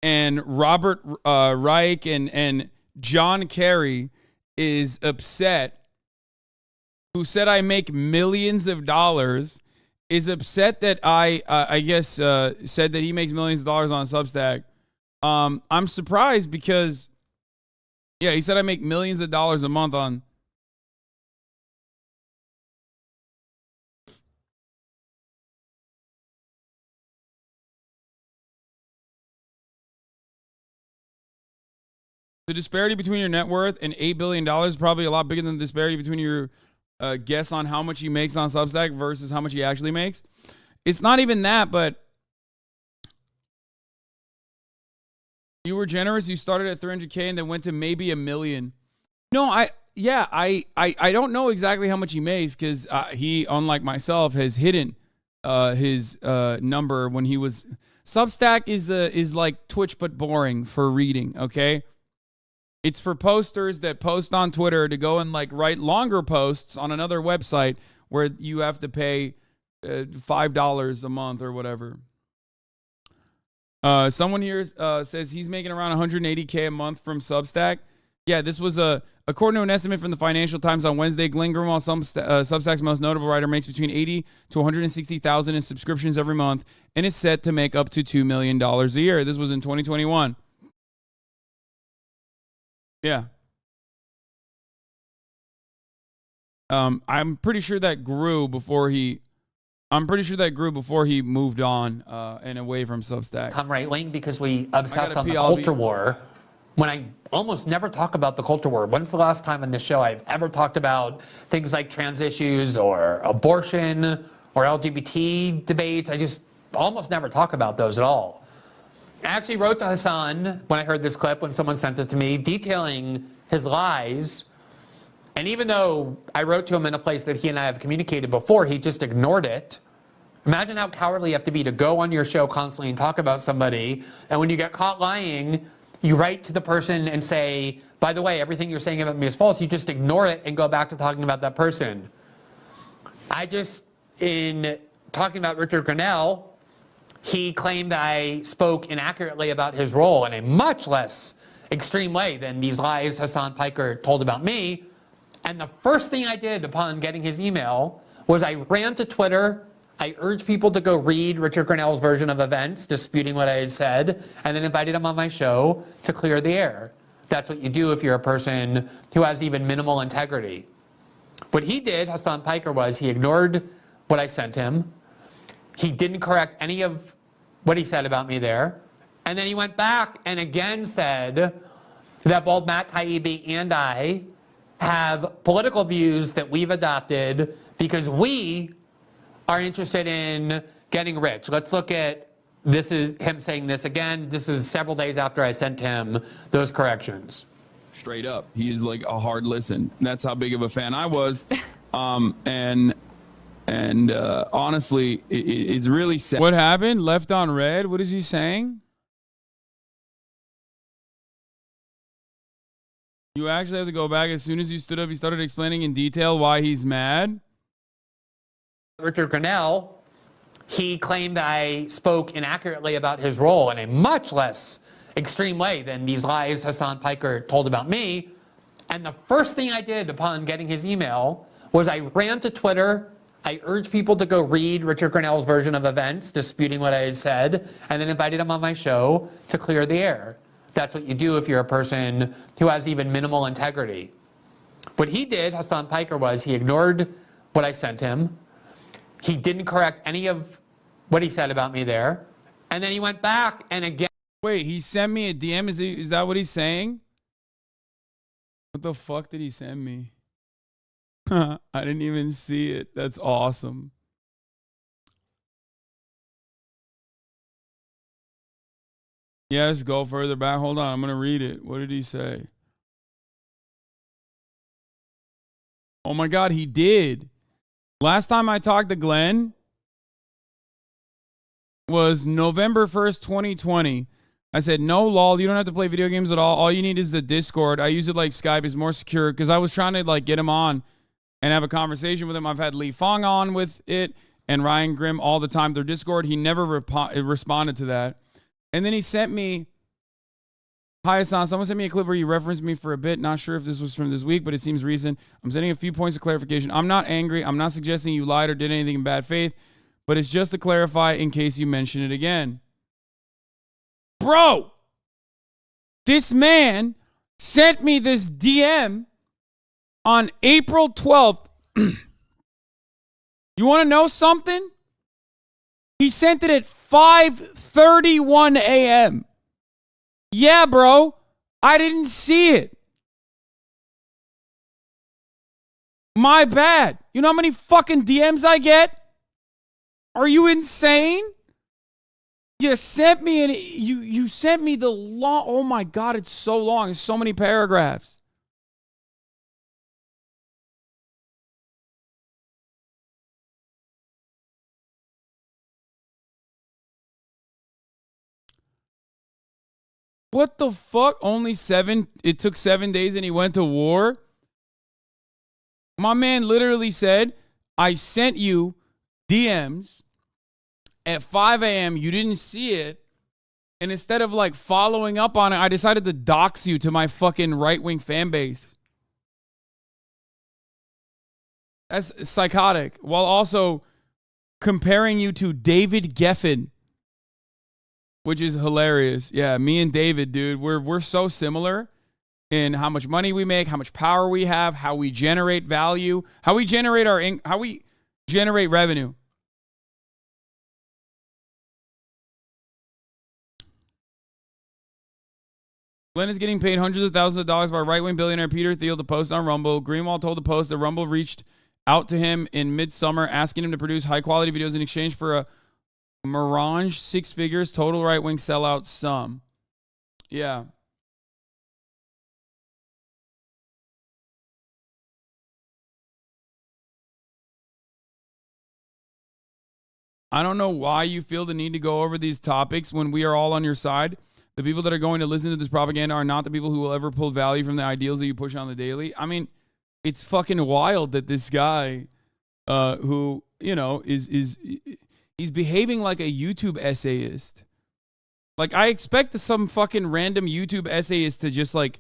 and Robert Reich and John Kerry is upset, who said I make millions of dollars, is upset that I guess said that he makes millions of dollars on Substack. I'm surprised because, yeah, he said I make millions of dollars a month on... The disparity between your net worth and $8 billion is probably a lot bigger than the disparity between your guess on how much he makes on Substack versus how much he actually makes. It's not even that, but you were generous. You started at 300K and then went to maybe $1 million. No, I don't know exactly how much he makes because he, unlike myself, has hidden his number when he was... Substack is like Twitch but boring for reading, okay? It's for posters that post on Twitter to go and like write longer posts on another website where you have to pay $5 a month or whatever. Someone here says he's making around $180K a month from Substack. Yeah, this was according to an estimate from the Financial Times on Wednesday. Glenn Greenwald, Substack's most notable writer, makes between $80,000 to $160,000 in subscriptions every month and is set to make up to $2 million a year. This was in 2021. Yeah. I'm pretty sure that grew before he moved on and away from Substack. Come right wing because we obsessed on the culture war. When I almost never talk about the culture war. When's the last time on this show I've ever talked about things like trans issues or abortion or LGBT debates? I just almost never talk about those at all. I actually wrote to Hasan when I heard this clip, when someone sent it to me, detailing his lies. And even though I wrote to him in a place that he and I have communicated before, he just ignored it. Imagine how cowardly you have to be to go on your show constantly and talk about somebody, and when you get caught lying, you write to the person and say, by the way, everything you're saying about me is false. You just ignore it and go back to talking about that person. In talking about Richard Grenell, he claimed I spoke inaccurately about his role in a much less extreme way than these lies Hasan Piker told about me. And the first thing I did upon getting his email was I ran to Twitter. I urged people to go read Richard Grenell's version of events, disputing what I had said, and then invited him on my show to clear the air. That's what you do if you're a person who has even minimal integrity. What he did, Hasan Piker, was he ignored what I sent him. He didn't correct any of what he said about me there. And then he went back and again said that both Matt Taibbi and I have political views that we've adopted because we are interested in getting rich. Let's look at, this is him saying this again. This is several days after I sent him those corrections. Straight up. He's like a hard listen. That's how big of a fan I was. And honestly, it's really sad. What happened? Left on red? What is he saying? You actually have to go back. As soon as you stood up, he started explaining in detail why he's mad. Richard Grenell, he claimed I spoke inaccurately about his role in a much less extreme way than these lies Hasan Piker told about me. And the first thing I did upon getting his email was I ran to Twitter. I urged people to go read Richard Grenell's version of events, disputing what I had said, and then invited him on my show to clear the air. That's what you do if you're a person who has even minimal integrity. What he did, Hasan Piker, was he ignored what I sent him. He didn't correct any of what he said about me there. And then he went back and again. Wait, he sent me a DM? Is that what he's saying? What the fuck did he send me? I didn't even see it. That's awesome. Yes, go further back. Hold on. I'm going to read it. What did he say? Oh my God, he did. Last time I talked to Glenn was November 1st, 2020. I said, no, lol, you don't have to play video games at all. All you need is the Discord. I use it like Skype. It's more secure because I was trying to like get him on and have a conversation with him. I've had Lee Fong on with it and Ryan Grimm all the time. Their Discord, he never responded to that. And then he sent me, hi, Hasan. Someone sent me a clip where you referenced me for a bit. Not sure if this was from this week, but it seems recent. I'm sending a few points of clarification. I'm not angry. I'm not suggesting you lied or did anything in bad faith, but it's just to clarify in case you mention it again. Bro, this man sent me this DM on April 12th. You want to know something? He sent it at 5:31 a.m. Yeah, bro, I didn't see it. My bad. You know how many fucking DMs I get? Are you insane? You sent me you sent me the long. Oh my God, it's so long. It's so many paragraphs. What the fuck? It took 7 days and he went to war? My man literally said, I sent you DMs at 5 a.m. You didn't see it. And instead of like following up on it, I decided to dox you to my fucking right-wing fan base. That's psychotic. While also comparing you to David Geffen, which is hilarious. Yeah, me and David, dude, we're so similar in how much money we make, how much power we have, how we generate value, how we generate revenue. Glenn is getting paid hundreds of thousands of dollars by right-wing billionaire Peter Thiel to post on Rumble. Greenwald told the Post that Rumble reached out to him in midsummer, asking him to produce high-quality videos in exchange for a Merange 6 figures total right-wing sellout sum. Yeah. I don't know why you feel the need to go over these topics when we are all on your side. The people that are going to listen to this propaganda are not the people who will ever pull value from the ideals that you push on the daily. I mean, it's fucking wild that this guy who, you know, he's behaving like a YouTube essayist. Like, I expect some fucking random YouTube essayist to just, like,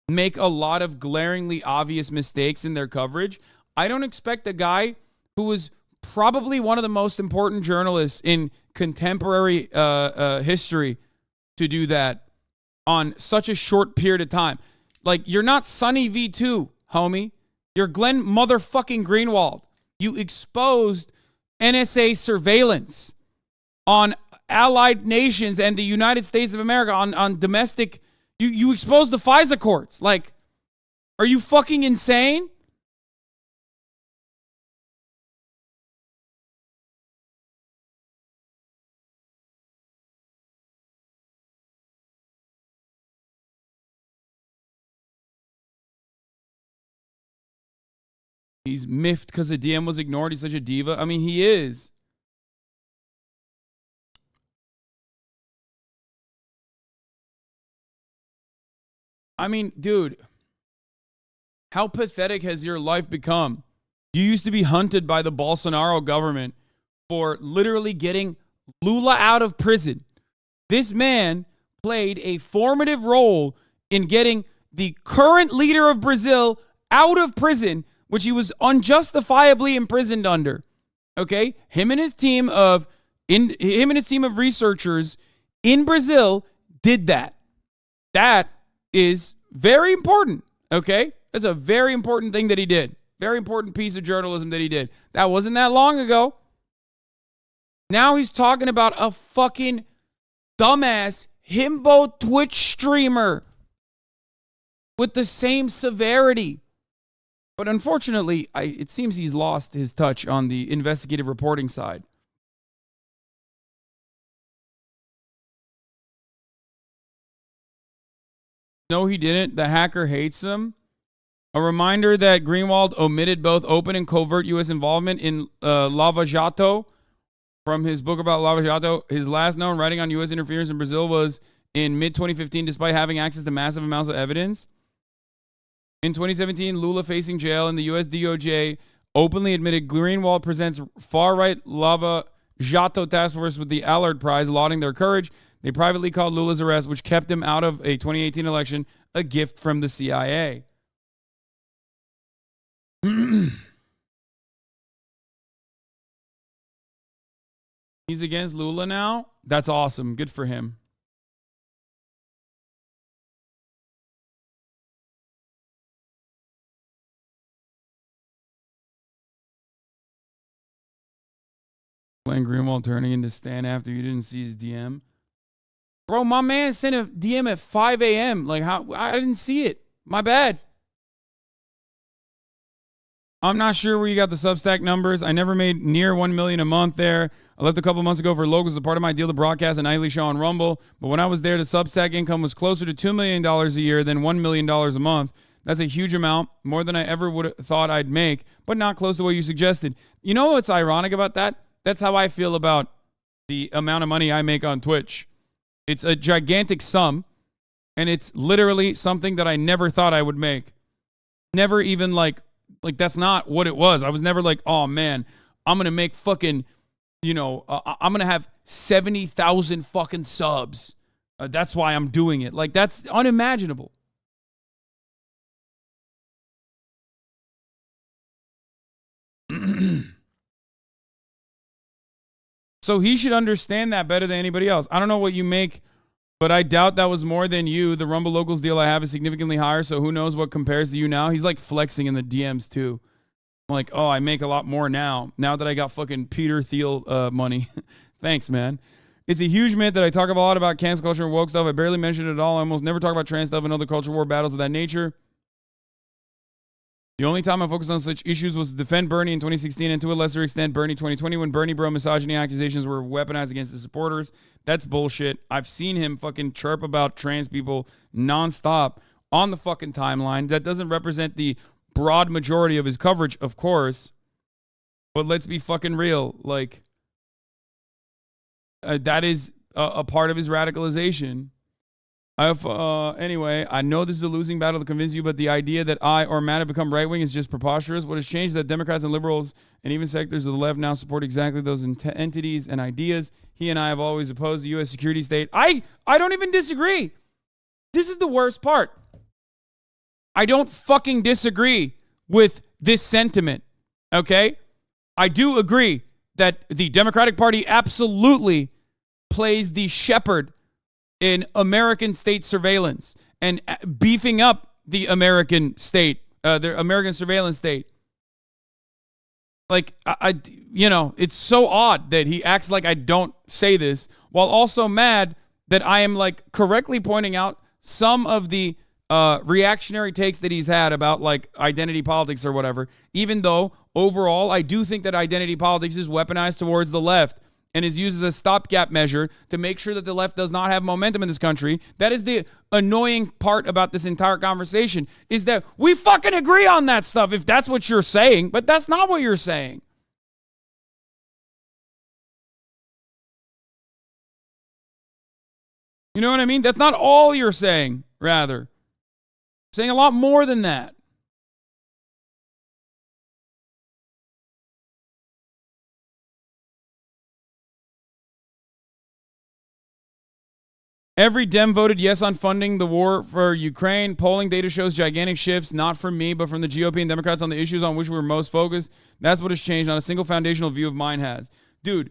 make a lot of glaringly obvious mistakes in their coverage. I don't expect a guy who was probably one of the most important journalists in contemporary history to do that on such a short period of time. Like, you're not Sunny V2, homie. You're Glenn motherfucking Greenwald. You exposed NSA surveillance on allied nations and the United States of America on domestic. You exposed the FISA courts. Like, are you fucking insane? He's miffed because the DM was ignored. He's such a diva. I mean, he is. I mean, dude, how pathetic has your life become? You used to be hunted by the Bolsonaro government for literally getting Lula out of prison. This man played a formative role in getting the current leader of Brazil out of prison, which he was unjustifiably imprisoned under. Okay? Him and his team of researchers in Brazil did that. That is very important. Okay? That's a very important thing that he did. Very important piece of journalism that he did. That wasn't that long ago. Now he's talking about a fucking dumbass himbo Twitch streamer with the same severity. But unfortunately, it seems he's lost his touch on the investigative reporting side. No, he didn't. The hacker hates him. A reminder that Greenwald omitted both open and covert U.S. involvement in Lava Jato from his book about Lava Jato. His last known writing on U.S. interference in Brazil was in mid-2015 despite having access to massive amounts of evidence. In 2017, Lula facing jail and the U.S. DOJ openly admitted Greenwald presents far-right Lava Jato task force with the Allard Prize, lauding their courage. They privately called Lula's arrest, which kept him out of a 2018 election, a gift from the CIA. He's against Lula now? That's awesome. Good for him. Glenn Greenwald turning into Stan after you didn't see his DM. Bro, my man sent a DM at 5 a.m. Like, how? I didn't see it. My bad. I'm not sure where you got the Substack numbers. I never made near $1 million a month there. I left a couple months ago for logos as a part of my deal to broadcast a nightly show on Rumble. But when I was there, the Substack income was closer to $2 million a year than $1 million a month. That's a huge amount, more than I ever would have thought I'd make, but not close to what you suggested. You know what's ironic about that? That's how I feel about the amount of money I make on Twitch. It's a gigantic sum, and it's literally something that I never thought I would make. Never even like that's not what it was. I was never like, oh man, I'm gonna make fucking, I'm gonna have 70,000 fucking subs. That's why I'm doing it. Like, that's unimaginable. So he should understand that better than anybody else. I don't know what you make, but I doubt that was more than you. The Rumble Locals deal I have is significantly higher, so who knows what compares to you now. He's like flexing in the DMs too. I'm like, oh, I make a lot more now that I got fucking Peter Thiel money. Thanks, man. It's a huge myth that I talk a lot about cancel culture and woke stuff. I barely mention it at all. I almost never talk about trans stuff and other culture war battles of that nature. The only time I focused on such issues was to defend Bernie in 2016 and to a lesser extent Bernie 2020 when Bernie bro misogyny accusations were weaponized against his supporters. That's bullshit. I've seen him fucking chirp about trans people nonstop on the fucking timeline. That doesn't represent the broad majority of his coverage, of course. But let's be fucking real. Like, that is a part of his radicalization. Anyway, I know this is a losing battle to convince you, but the idea that I or Matt have become right-wing is just preposterous. What has changed is that Democrats and liberals and even sectors of the left now support exactly those entities and ideas. He and I have always opposed the U.S. security state. I don't even disagree. This is the worst part. I don't fucking disagree with this sentiment, okay? I do agree that the Democratic Party absolutely plays the shepherd in American state surveillance and beefing up the American state, the American surveillance state. Like, it's so odd that he acts like I don't say this while also mad that I am like correctly pointing out some of the reactionary takes that he's had about like identity politics or whatever, even though overall I do think that identity politics is weaponized towards the left and is used as a stopgap measure to make sure that the left does not have momentum in this country. That is the annoying part about this entire conversation, is that we fucking agree on that stuff if that's what you're saying, but that's not what you're saying. You know what I mean? That's not all you're saying, rather. You're saying a lot more than that. Every Dem voted yes on funding the war for Ukraine. Polling data shows gigantic shifts, not from me, but from the GOP and Democrats on the issues on which we're most focused. That's what has changed. Not a single foundational view of mine has. Dude,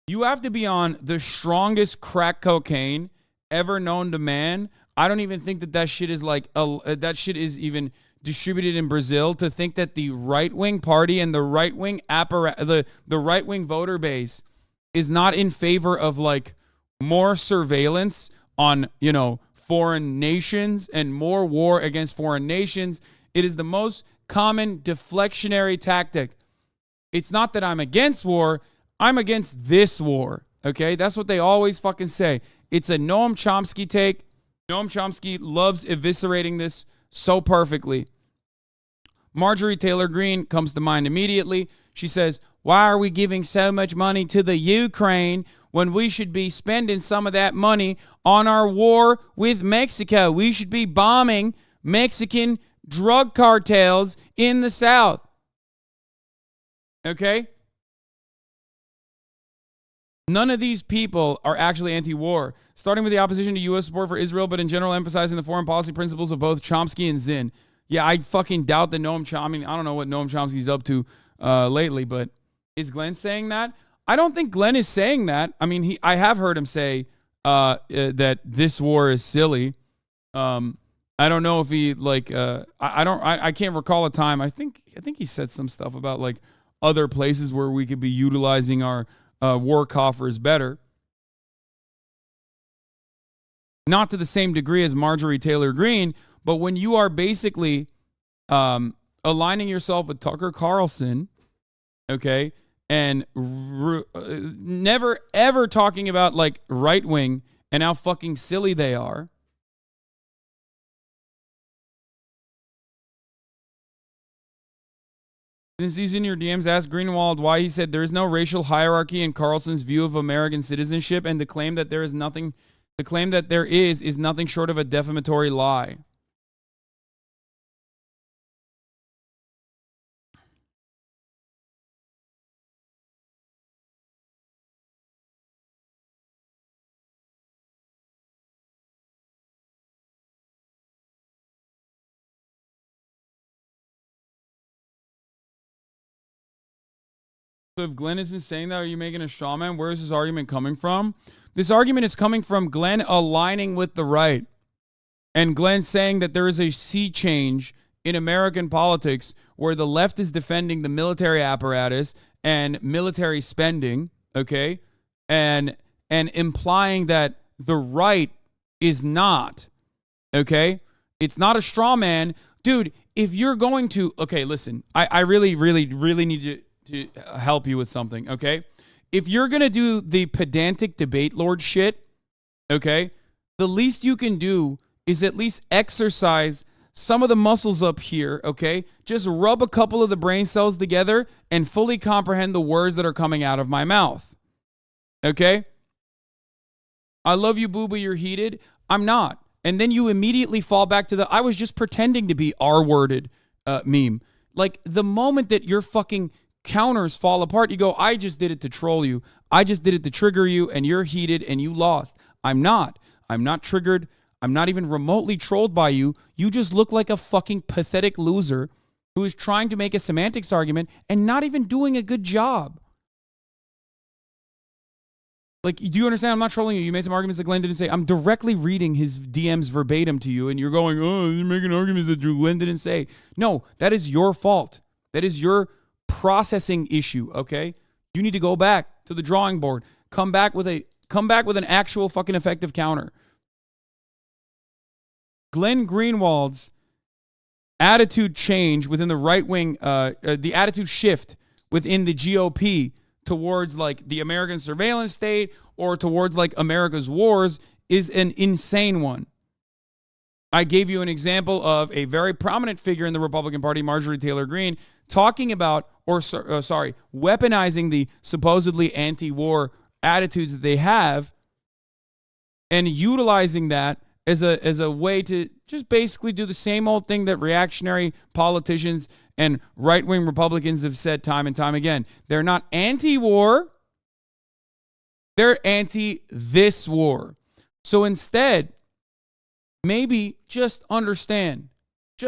you have to be on the strongest crack cocaine ever known to man. I don't even think that shit is like, that shit is even distributed in Brazil, to think that the right-wing party and the right-wing the right-wing voter base is not in favor of like more surveillance on, foreign nations and more war against foreign nations. It is the most common deflectionary tactic. It's not that I'm against war. I'm against this war. Okay? That's what they always fucking say. It's a Noam Chomsky take. Noam Chomsky loves eviscerating this so perfectly. Marjorie Taylor Greene comes to mind immediately. She says, why are we giving so much money to the Ukraine when we should be spending some of that money on our war with Mexico? We should be bombing Mexican drug cartels in the South. Okay? None of these people are actually anti-war, starting with the opposition to U.S. support for Israel, but in general emphasizing the foreign policy principles of both Chomsky and Zinn. Yeah, I fucking doubt that Noam Chomsky, I mean, I don't know what Noam Chomsky's up to lately, but is Glenn saying that? I don't think Glenn is saying that. I mean, I have heard him say that this war is silly. I don't know if he I can't recall a time. I think he said some stuff about like other places where we could be utilizing our war coffers better. Not to the same degree as Marjorie Taylor Greene, but when you are basically aligning yourself with Tucker Carlson, okay, and never ever talking about like right wing and how fucking silly they are. Since he's in your DMs, ask Greenwald why he said there is no racial hierarchy in Carlson's view of American citizenship, and the claim that there is nothing nothing short of a defamatory lie. So if Glenn isn't saying that, are you making a straw man? Where is this argument coming from? This argument is coming from Glenn aligning with the right. And Glenn saying that there is a sea change in American politics where the left is defending the military apparatus and military spending, okay? And implying that the right is not, okay? It's not a straw man. Dude, if you're going to, okay, listen, I really, really, really need to help you with something, okay? If you're going to do the pedantic debate lord shit, okay, the least you can do is at least exercise some of the muscles up here, okay? Just rub a couple of the brain cells together and fully comprehend the words that are coming out of my mouth, okay? I love you, boo, but you're heated. I'm not. And then you immediately fall back to the, I was just pretending to be R-worded meme. Like, the moment that your fucking counters fall apart, you go, I just did it to troll you. I just did it to trigger you, and you're heated, and you lost. I'm not. I'm not triggered. I'm not even remotely trolled by you. You just look like a fucking pathetic loser who is trying to make a semantics argument and not even doing a good job. Like, do you understand? I'm not trolling you. You made some arguments that Glenn didn't say. I'm directly reading his DMs verbatim to you, and you're going, oh, you're making arguments that Glenn didn't say. No, that is your fault. That is your processing issue, okay? You need to go back to the drawing board. Come back with an actual fucking effective counter. Glenn Greenwald's attitude change within the right wing, the attitude shift within the GOP towards like the American surveillance state or towards like America's wars is an insane one. I gave you an example of a very prominent figure in the Republican Party, Marjorie Taylor Greene, talking about, weaponizing the supposedly anti-war attitudes that they have and utilizing that as a way to just basically do the same old thing that reactionary politicians and right-wing Republicans have said time and time again. They're not anti-war. They're anti this war. So instead, maybe just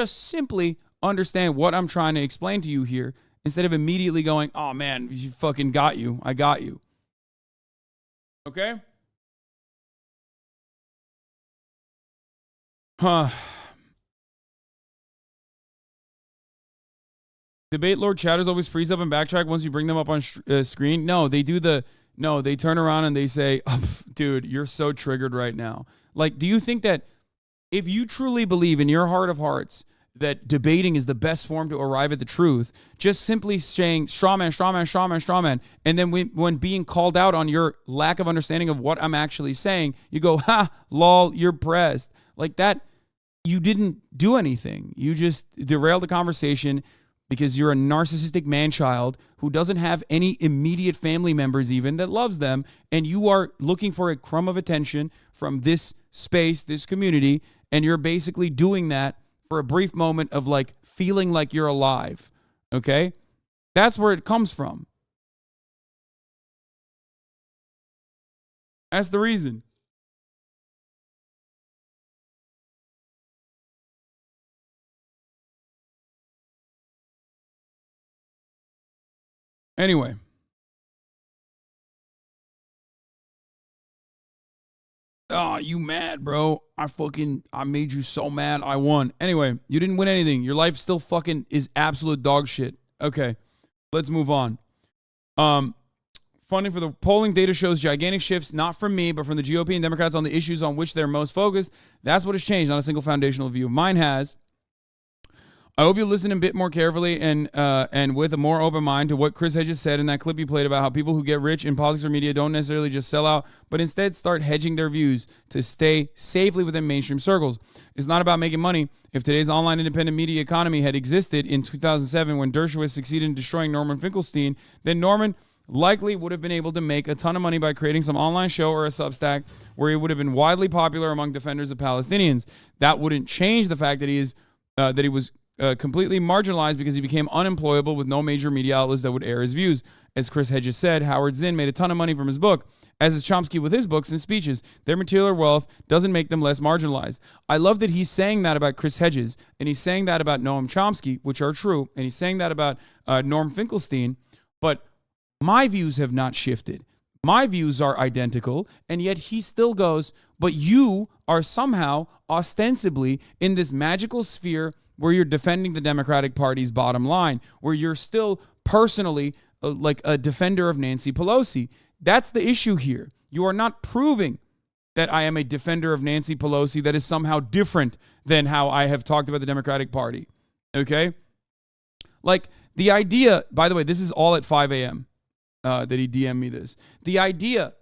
simply understand what I'm trying to explain to you here instead of immediately going, oh man, you fucking got you. I got you. Okay? Debate Lord chatters always freeze up and backtrack once you bring them up on screen. No, they turn around and they say, oh, dude, you're so triggered right now. Like, do you think that if you truly believe in your heart of hearts that debating is the best form to arrive at the truth, just simply saying straw man, straw man, straw man, straw man, and then when being called out on your lack of understanding of what I'm actually saying, you go, ha, lol, you're pressed. Like that, you didn't do anything. You just derailed the conversation because you're a narcissistic man-child who doesn't have any immediate family members even that loves them, and you are looking for a crumb of attention from this space, this community, and you're basically doing that for a brief moment of like feeling like you're alive, okay? That's where it comes from. That's the reason. Anyway. Oh, you mad, bro? I made you so mad. I won. Anyway, you didn't win anything. Your life still fucking is absolute dog shit. Okay, let's move on. Funding for the polling data shows gigantic shifts, not from me, but from the GOP and Democrats on the issues on which they're most focused. That's what has changed, not a single foundational view. Mine has. I hope you listen a bit more carefully and with a more open mind to what Chris Hedges said in that clip he played about how people who get rich in politics or media don't necessarily just sell out, but instead start hedging their views to stay safely within mainstream circles. It's not about making money. If today's online independent media economy had existed in 2007 when Dershowitz succeeded in destroying Norman Finkelstein, then Norman likely would have been able to make a ton of money by creating some online show or a Substack where he would have been widely popular among defenders of Palestinians. That wouldn't change the fact that he was completely marginalized because he became unemployable with no major media outlets that would air his views. As Chris Hedges said, Howard Zinn made a ton of money from his book, as is Chomsky with his books and speeches. Their material wealth doesn't make them less marginalized. I love that he's saying that about Chris Hedges, and he's saying that about Noam Chomsky, which are true, and he's saying that about Norm Finkelstein, but my views have not shifted. My views are identical, and yet he still goes, but you are somehow ostensibly in this magical sphere where you're defending the Democratic Party's bottom line, where you're still personally like a defender of Nancy Pelosi. That's the issue here. You are not proving that I am a defender of Nancy Pelosi that is somehow different than how I have talked about the Democratic Party. Okay? Like the idea, by the way, this is all at 5 a.m. That he DM'd me this. The idea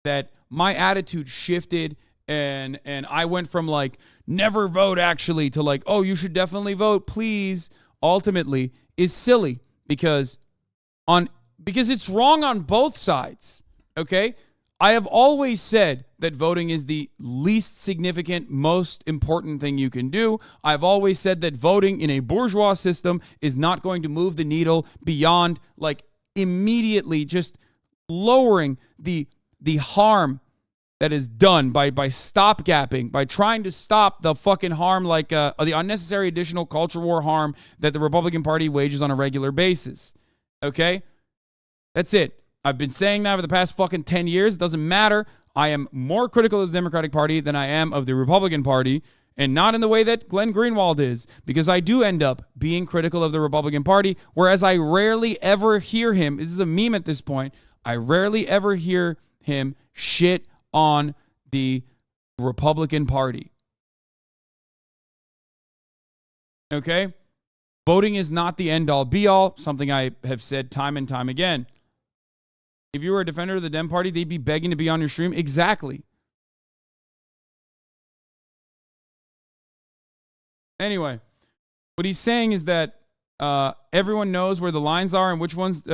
that my attitude shifted and I went from like never vote actually to like, oh, you should definitely vote, please, ultimately is silly because it's wrong on both sides. Okay? I have always said that voting is the least significant, most important thing you can do. I've always said that voting in a bourgeois system is not going to move the needle beyond like immediately just lowering the harm that is done by stopgapping, by trying to stop the fucking harm like the unnecessary additional culture war harm that the Republican Party wages on a regular basis. Okay? That's it. I've been saying that for the past fucking 10 years. It doesn't matter. I am more critical of the Democratic Party than I am of the Republican Party, and not in the way that Glenn Greenwald is, because I do end up being critical of the Republican Party, whereas I rarely ever hear him, this is a meme at this point, I rarely ever hear him shit on the Republican Party. Okay? Voting is not the end-all, be-all, something I have said time and time again. If you were a defender of the Dem Party, they'd be begging to be on your stream. Exactly. Anyway, what he's saying is that everyone knows where the lines are and which ones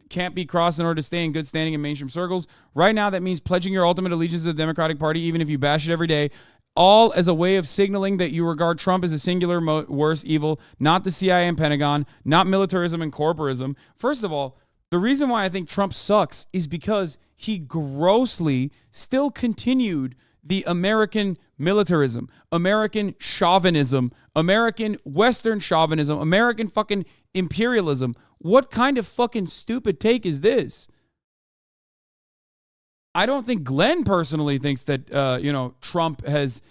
can't be crossed in order to stay in good standing in mainstream circles. Right now, that means pledging your ultimate allegiance to the Democratic Party, even if you bash it every day, all as a way of signaling that you regard Trump as a singular worst evil, not the CIA and Pentagon, not militarism and corporism. First of all, the reason why I think Trump sucks is because he grossly still continued the American militarism, American chauvinism, American Western chauvinism, American fucking imperialism. What kind of fucking stupid take is this? I don't think Glenn personally thinks that, Trump has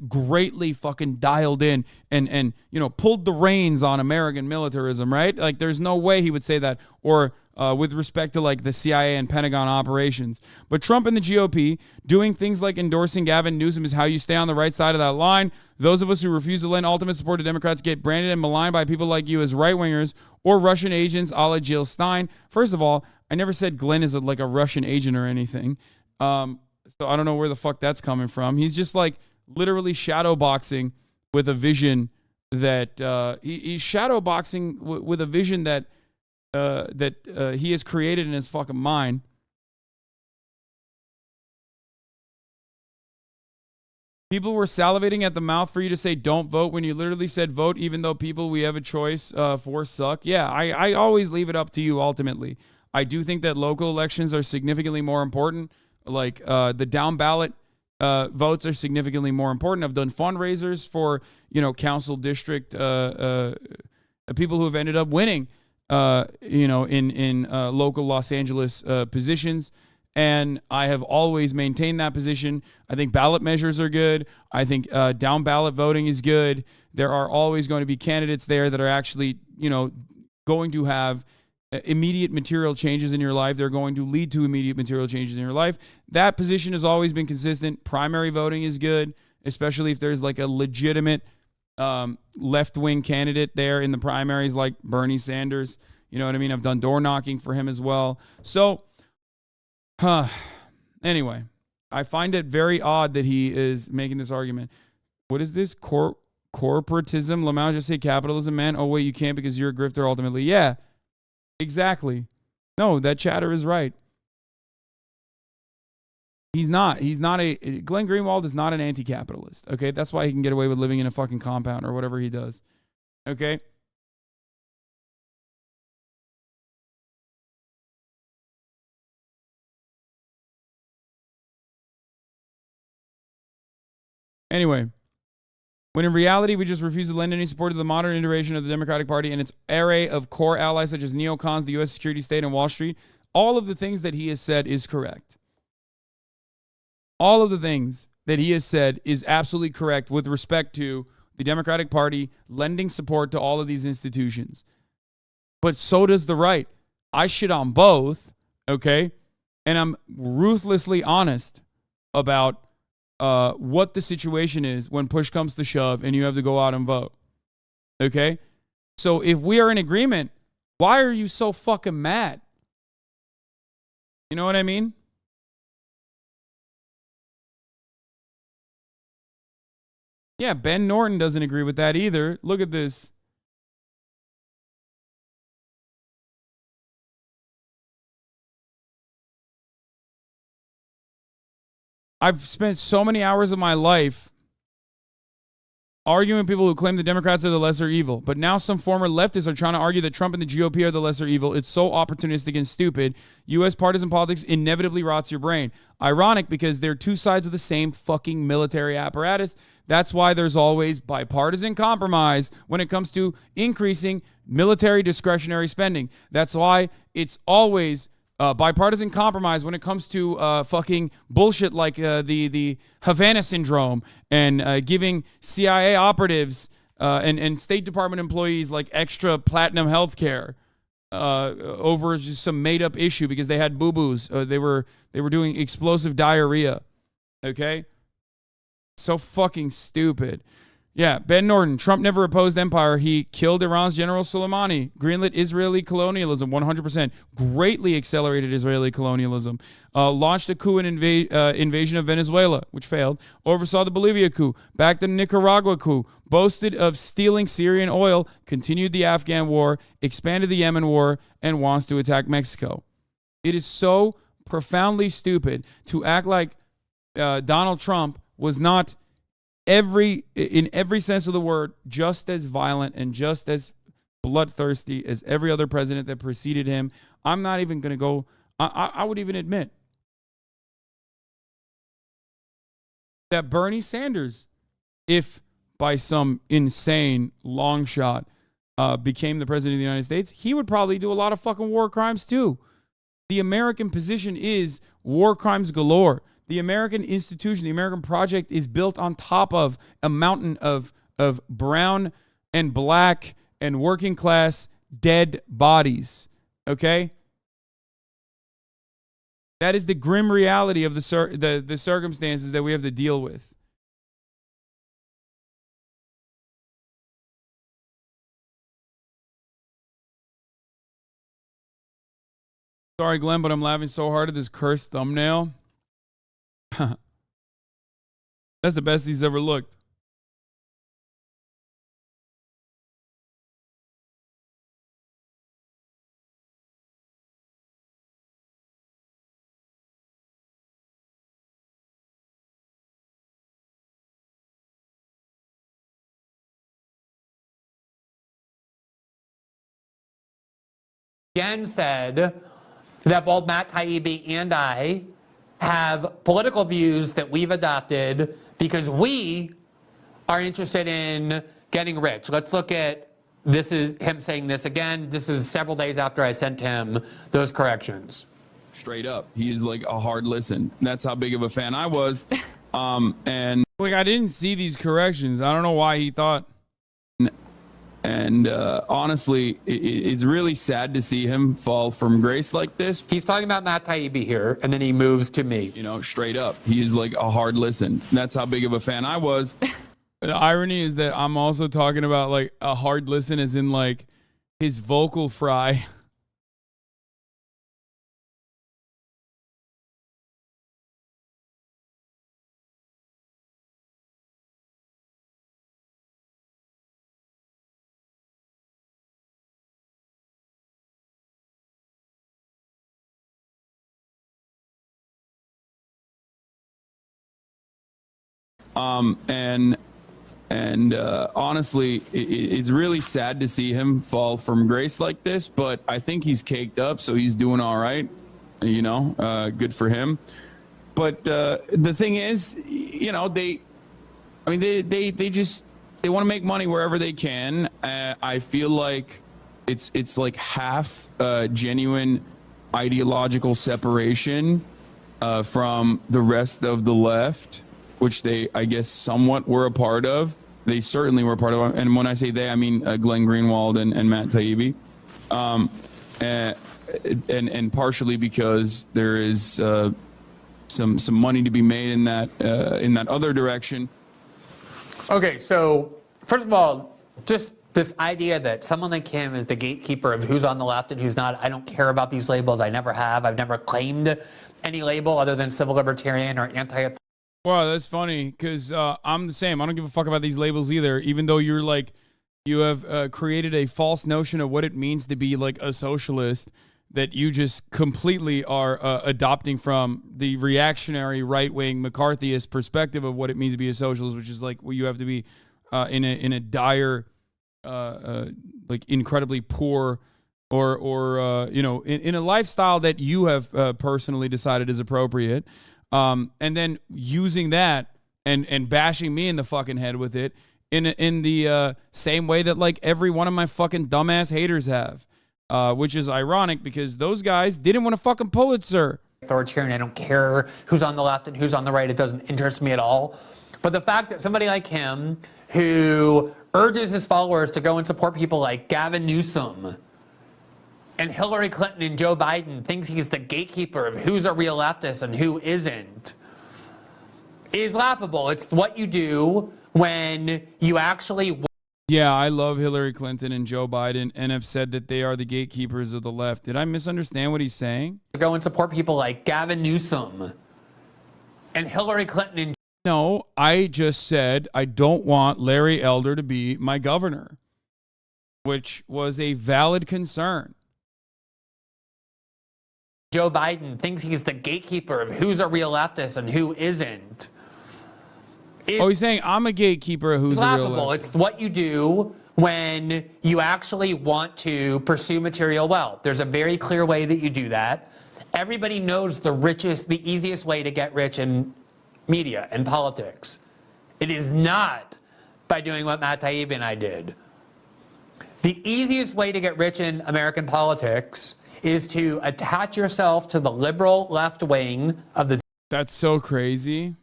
greatly fucking dialed in and pulled the reins on American militarism, right? Like, there's no way he would say that, or with respect to like the CIA and Pentagon operations. But Trump and the GOP doing things like endorsing Gavin Newsom is how you stay on the right side of that line. Those of us who refuse to lend ultimate support to Democrats get branded and maligned by people like you as right-wingers or Russian agents a la Jill Stein. First of all, I never said Glenn is like a Russian agent or anything. So I don't know where the fuck that's coming from. He's just like literally shadow boxing with a vision that he's shadowboxing with a vision that he has created in his fucking mind. People were salivating at the mouth for you to say don't vote when you literally said vote, even though people we have a choice for suck. Yeah, I always leave it up to you ultimately. I do think that local elections are significantly more important. Like the down ballot votes are significantly more important. I've done fundraisers for, council district people who have ended up winning, in local Los Angeles positions. And I have always maintained that position. I think ballot measures are good. I think down ballot voting is good. There are always going to be candidates there that are actually, going to have immediate material changes in your life. They're going to lead to immediate material changes in your life. That position has always been consistent. Primary voting is good, especially if there's like a legitimate left-wing candidate there in the primaries like Bernie Sanders. You know what I mean? I've done door knocking for him as well. So, anyway, I find it very odd that he is making this argument. What is this? Corporatism? Lamau just say capitalism, man. Oh, wait, you can't because you're a grifter ultimately. Yeah, exactly. No, that chatter is right. He's not Glenn Greenwald is not an anti-capitalist. Okay. That's why he can get away with living in a fucking compound or whatever he does. Okay. Anyway, when in reality, we just refuse to lend any support to the modern iteration of the Democratic Party and its array of core allies such as neocons, the U.S. security state, and Wall Street, all of the things that he has said is correct. All of the things that he has said is absolutely correct with respect to the Democratic Party lending support to all of these institutions. But so does the right. I shit on both, okay? And I'm ruthlessly honest about what the situation is when push comes to shove and you have to go out and vote. Okay? So if we are in agreement, why are you so fucking mad? You know what I mean? Yeah, Ben Norton doesn't agree with that either. Look at this. I've spent so many hours of my life arguing with people who claim the Democrats are the lesser evil. But now some former leftists are trying to argue that Trump and the GOP are the lesser evil. It's so opportunistic and stupid. U.S. partisan politics inevitably rots your brain. Ironic because they're two sides of the same fucking military apparatus. That's why there's always bipartisan compromise when it comes to increasing military discretionary spending. That's why it's always bipartisan compromise when it comes to fucking bullshit like the Havana syndrome and giving CIA operatives and State Department employees like extra platinum health care over just some made up issue because they had boo-boos. They were doing explosive diarrhea. Okay? So fucking stupid. Yeah, Ben Norton. Trump never opposed empire. He killed Iran's General Soleimani. Greenlit Israeli colonialism, 100%. Greatly accelerated Israeli colonialism. Launched a coup and invasion of Venezuela, which failed. Oversaw the Bolivia coup. Backed the Nicaragua coup. Boasted of stealing Syrian oil. Continued the Afghan war. Expanded the Yemen war. And wants to attack Mexico. It is so profoundly stupid to act like Donald Trump was not in every sense of the word, just as violent and just as bloodthirsty as every other president that preceded him. I'm not even going to go, I would even admit that Bernie Sanders, if by some insane long shot became the president of the United States, he would probably do a lot of fucking war crimes too. The American position is war crimes galore. The American institution, the American project is built on top of a mountain of brown and black and working class dead bodies. Okay? That is the grim reality of the circumstances that we have to deal with. Sorry, Glenn, but I'm laughing so hard at this cursed thumbnail. That's the best he's ever looked. again said that both Matt Taibbi and I have political views that we've adopted because we are interested in getting rich. Let's look at, this is him saying this again. This is several days after I sent him those corrections. Straight up, he is like a hard listen. That's how big of a fan I was. And Like, I didn't see these corrections. I don't know why he thought. And honestly, it's really sad to see him fall from grace like this. He's talking about Matt Taibbi here, and then he moves to me. You know, straight up, he is like a hard listen. That's how big of a fan I was. The irony is that I'm also talking about like a hard listen as in like his vocal fry. And honestly, it's really sad to see him fall from grace like this, but I think he's caked up, so he's doing all right. You know, good for him. But the thing is, you know, they want to make money wherever they can. I feel like it's like half genuine ideological separation from the rest of the left, which they, I guess, somewhat were a part of. They certainly were a part of it. And when I say they, I mean Glenn Greenwald and Matt Taibbi. And partially because there is some money to be made in that other direction. Okay, so first of all, just this idea that someone like him is the gatekeeper of who's on the left and who's not. I don't care about these labels. I never have. I've never claimed any label other than civil libertarian or anti. Wow, that's funny because I'm the same. I don't give a fuck about these labels either, even though you're like, you have created a false notion of what it means to be like a socialist that you just completely are adopting from the reactionary right-wing McCarthyist perspective of what it means to be a socialist, which is like, well, you have to be in a dire, like incredibly poor or you know, in a lifestyle that you have personally decided is appropriate. And then using that and bashing me in the fucking head with it in the same way that like every one of my fucking dumbass haters have, which is ironic because those guys didn't want a fucking Pulitzer. Authoritarian. I don't care who's on the left and who's on the right. It doesn't interest me at all. But the fact that somebody like him, who urges his followers to go and support people like Gavin Newsom and Hillary Clinton and Joe Biden, thinks he's the gatekeeper of who's a real leftist and who isn't, is laughable. It's what you do when you actually... Yeah, I love Hillary Clinton and Joe Biden and have said that they are the gatekeepers of the left. Did I misunderstand what he's saying? Go and support people like Gavin Newsom and Hillary Clinton and... No, I just said I don't want Larry Elder to be my governor, which was a valid concern. Joe Biden thinks he's the gatekeeper of who's a real leftist and who isn't. Oh, he's saying I'm a gatekeeper of who's a real laughable. leftist. It's what you do when you actually want to pursue material wealth. There's a very clear way that you do that. Everybody knows the easiest way to get rich in media and politics. It is not by doing what Matt Taibbi and I did. The easiest way to get rich in American politics is to attach yourself to the liberal left wing of the... That's so crazy.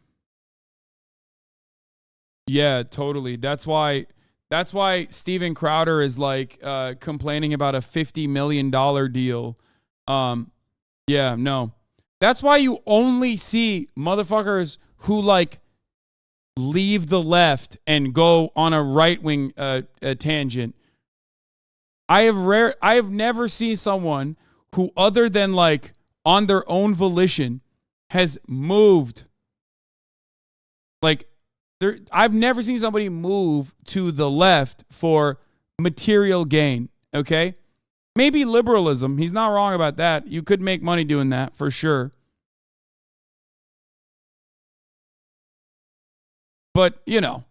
Yeah, totally. That's why Steven Crowder is like complaining about a $50 million deal. Yeah, no. That's why you only see motherfuckers who like leave the left and go on a right-wing tangent. I have never seen someone who, other than like on their own volition, has moved. Like, I've never seen somebody move to the left for material gain. Okay, maybe liberalism. He's not wrong about that. You could make money doing that for sure. But you know,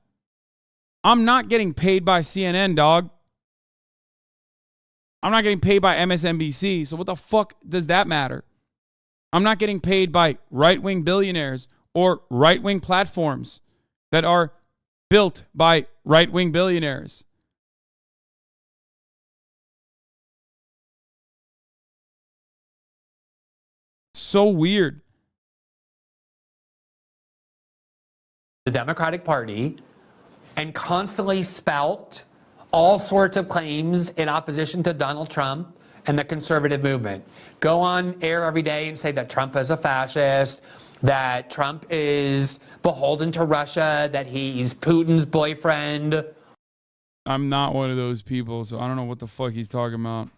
I'm not getting paid by CNN, dog. I'm not getting paid by MSNBC, so what the fuck does that matter? I'm not getting paid by right-wing billionaires or right-wing platforms that are built by right-wing billionaires. So weird. The Democratic Party and constantly spout all sorts of claims in opposition to Donald Trump and the conservative movement. Go on air every day and say that Trump is a fascist, that Trump is beholden to Russia, that he's Putin's boyfriend. I'm not one of those people, so I don't know what the fuck he's talking about.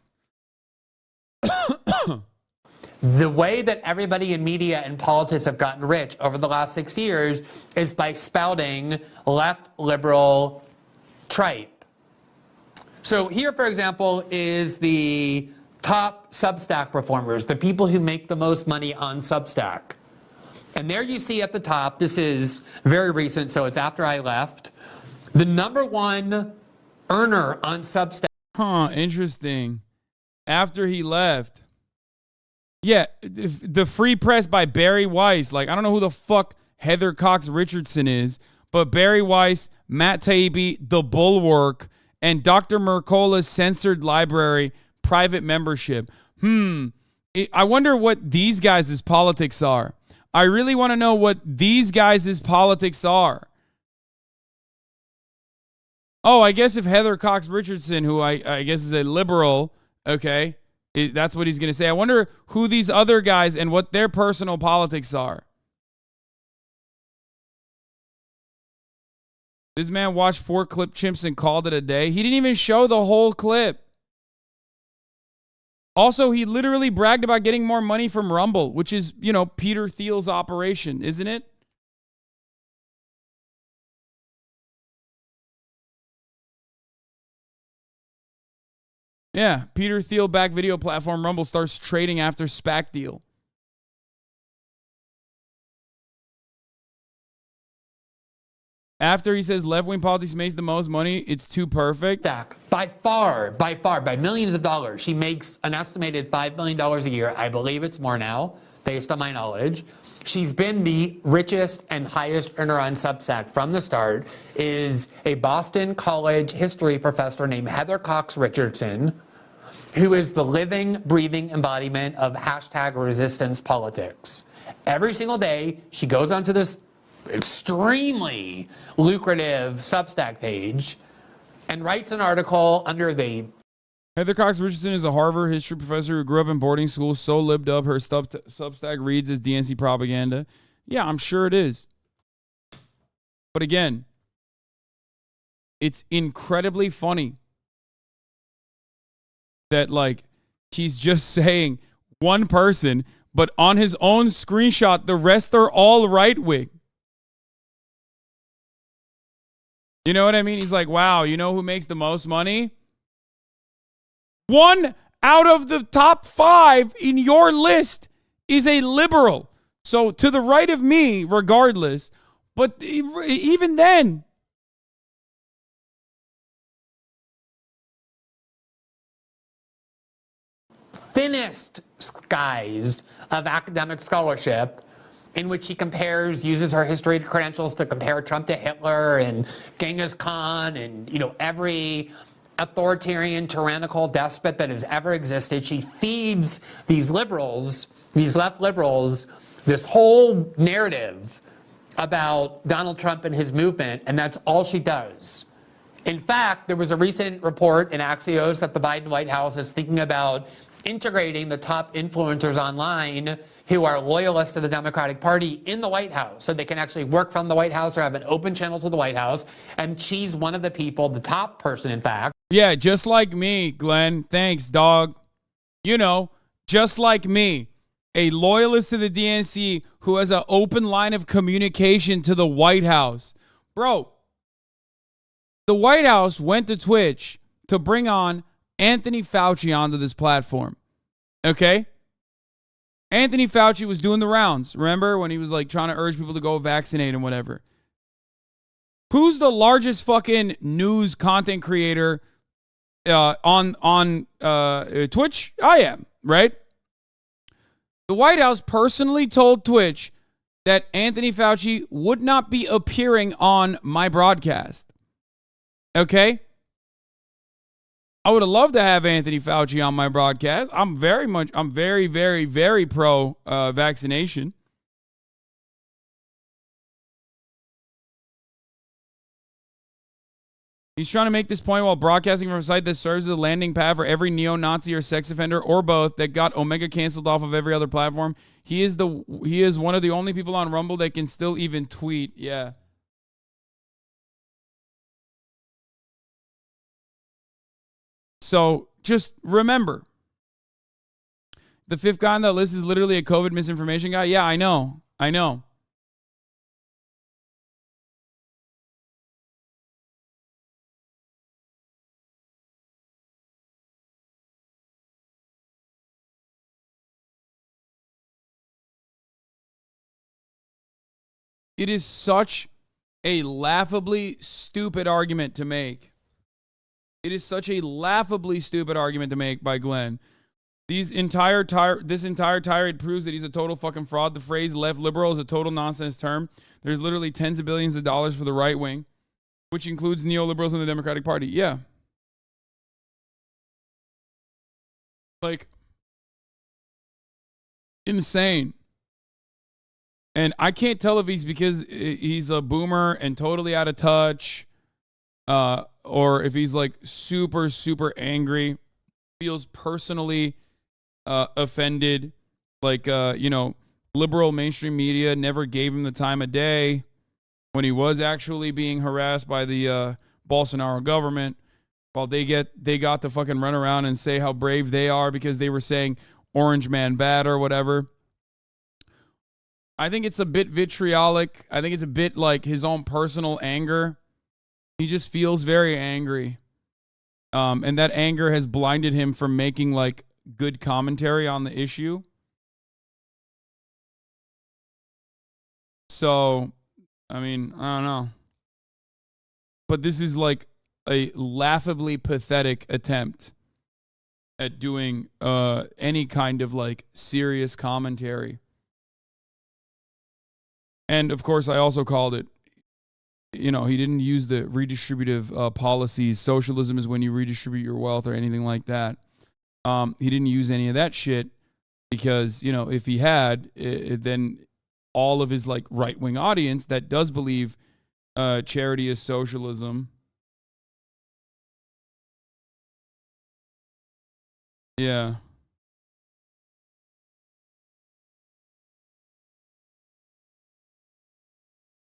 The way that everybody in media and politics have gotten rich over the last 6 years is by spouting left liberal tripe. So here, for example, is the top Substack performers, the people who make the most money on Substack. And there you see at the top, this is very recent, so it's after I left, the number one earner on Substack. Huh, interesting. After he left. Yeah, the Free Press by Barry Weiss. Like, I don't know who the fuck Heather Cox Richardson is, but Barry Weiss, Matt Taibbi, The Bulwark, and Dr. Mercola's Censored Library private membership. I wonder what these guys' politics are. I really want to know what these guys' politics are. Oh, I guess if Heather Cox Richardson, who I guess is a liberal, okay, that's what he's going to say. I wonder who these other guys and what their personal politics are. This man watched 4 clip chimps and called it a day. He didn't even show the whole clip. Also, he literally bragged about getting more money from Rumble, which is, you know, Peter Thiel's operation, isn't it? Yeah, Peter Thiel-backed video platform Rumble starts trading after SPAC deal. After he says left-wing politics makes the most money, it's too perfect. By far, by millions of dollars. She makes an estimated $5 million a year. I believe it's more now, based on my knowledge. She's been the richest and highest earner on Substack from the start, is a Boston College history professor named Heather Cox Richardson, who is the living, breathing embodiment of hashtag resistance politics. Every single day, she goes onto this extremely lucrative Substack page and writes an article under the... Heather Cox Richardson is a Harvard history professor who grew up in boarding school, so libbed up her Substack reads as DNC propaganda. Yeah, I'm sure it is. But again, it's incredibly funny that, like, he's just saying one person, but on his own screenshot, the rest are all right-wing. You know what I mean? He's like, wow, you know who makes the most money? 1 out of the top 5 in your list is a liberal. So to the right of me, regardless. But even then. Thinnest skies of academic scholarship, in which he uses her history credentials to compare Trump to Hitler and Genghis Khan and, you know, every authoritarian, tyrannical despot that has ever existed. She feeds these liberals, these left liberals, this whole narrative about Donald Trump and his movement, and that's all she does. In fact, there was a recent report in Axios that the Biden White House is thinking about integrating the top influencers online who are loyalists to the Democratic Party in the White House, so they can actually work from the White House or have an open channel to the White House. And she's one of the people, the top person, in fact. Yeah, just like me, Glenn. Thanks, dog. You know, just like me, a loyalist to the DNC who has an open line of communication to the White House. Bro, the White House went to Twitch to bring on Anthony Fauci onto this platform. Okay? Anthony Fauci was doing the rounds. Remember when he was like trying to urge people to go vaccinate and whatever? Who's the largest fucking news content creator on Twitch, I am, right? The White House personally told Twitch that Anthony Fauci would not be appearing on my broadcast. Okay? I would have loved to have Anthony Fauci on my broadcast. I'm very, very, very pro vaccination. He's trying to make this point while broadcasting from a site that serves as a landing pad for every neo-Nazi or sex offender or both that got Omega canceled off of every other platform. He is one of the only people on Rumble that can still even tweet. Yeah. So just remember, the fifth guy on that list is literally a COVID misinformation guy. Yeah, I know. It is such a laughably stupid argument to make. It is such a laughably stupid argument to make by Glenn. This entire tirade proves that he's a total fucking fraud. The phrase left liberal is a total nonsense term. There's literally tens of billions of dollars for the right wing, which includes neoliberals in the Democratic Party. Yeah. Like, insane. And I can't tell if he's because he's a boomer and totally out of touch, or if he's like super, super angry, feels personally offended. Like, liberal mainstream media never gave him the time of day when he was actually being harassed by the Bolsonaro government. While they got to fucking run around and say how brave they are because they were saying Orange Man bad or whatever. I think it's a bit vitriolic. I think it's a bit like his own personal anger. He just feels very angry. And that anger has blinded him from making like good commentary on the issue. So, I mean, I don't know. But this is like a laughably pathetic attempt at doing any kind of like serious commentary. And of course, I also called it, he didn't use the redistributive policies. Socialism is when you redistribute your wealth or anything like that. He didn't use any of that shit because, if he had, then all of his like right-wing audience that does believe charity is socialism. Yeah.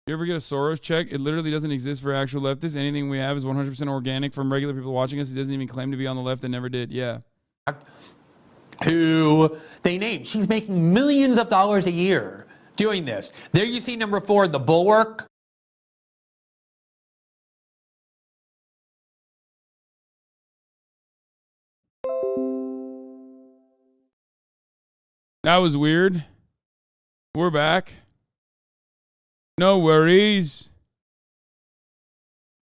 You ever get a Soros check? It literally doesn't exist for actual leftists. Anything we have is 100% organic from regular people watching us. He doesn't even claim to be on the left and never did. Yeah. Who they named. She's making millions of dollars a year doing this. There you see number 4, the Bulwark. That was weird. We're back. No worries.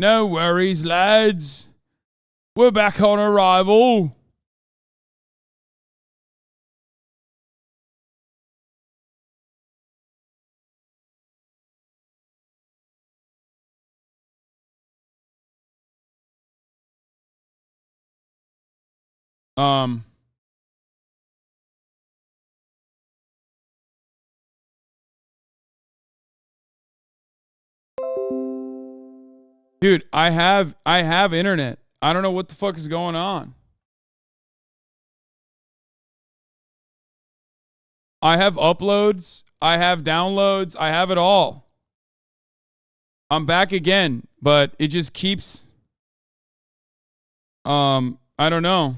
No worries, lads. We're back on arrival. Dude, I have internet. I don't know what the fuck is going on. I have uploads, I have downloads, I have it all. I'm back again, but it just keeps I don't know.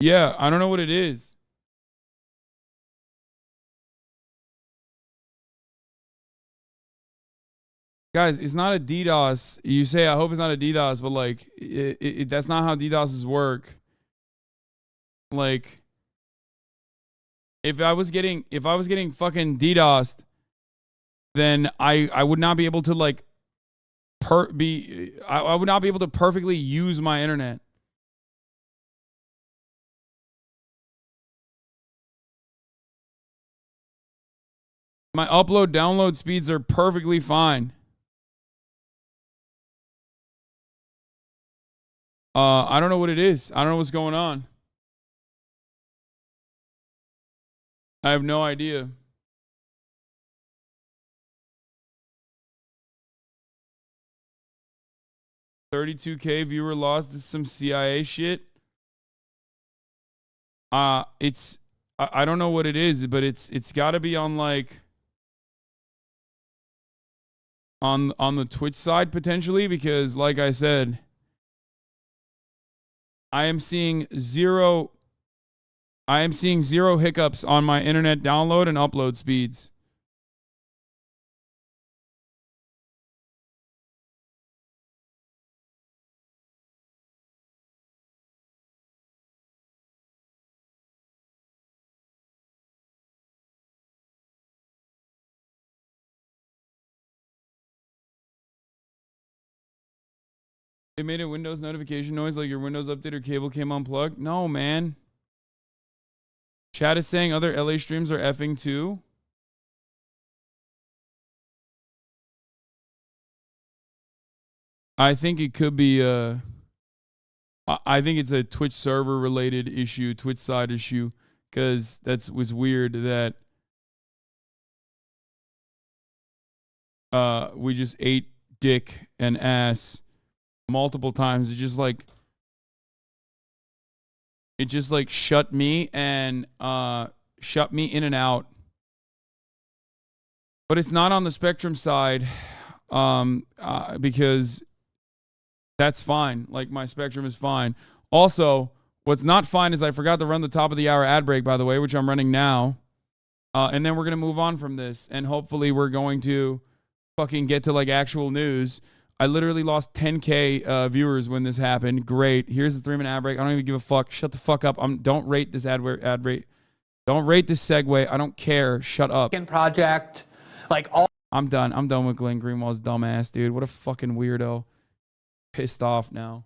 Yeah, I don't know what it is. Guys, it's not a DDoS. You say, I hope it's not a DDoS, but like, that's not how DDoSes work. Like, if I was getting fucking DDoSed, then I would not be able to like I would not be able to perfectly use my internet. My upload download speeds are perfectly fine. I don't know what it is. I don't know what's going on. I have no idea. $32K viewer loss. This is some CIA shit. I don't know what it is, but it's got to be on like on the Twitch side potentially, because like I said, I am seeing zero hiccups on my internet download and upload speeds. It made a Windows notification noise like your Windows update or cable came unplugged. No, man. Chat is saying other LA streams are effing too. I think it could be I think it's a Twitch server related issue, Twitch side issue, because was weird that we just ate dick and ass multiple times. It just shut me and shut me in and out. But it's not on the Spectrum side because that's fine. Like, my Spectrum is fine. Also, what's not fine is I forgot to run the top of the hour ad break, by the way, which I'm running now. And then we're going to move on from this. And hopefully we're going to fucking get to like actual news. I literally lost 10K viewers when this happened. Great. Here's the 3-minute ad break. I don't even give a fuck. Shut the fuck up. Don't rate this ad rate. Don't rate this segue. I don't care. Shut up. Project, like all. I'm done. I'm done with Glenn Greenwald's dumbass, dude. What a fucking weirdo. Pissed off now.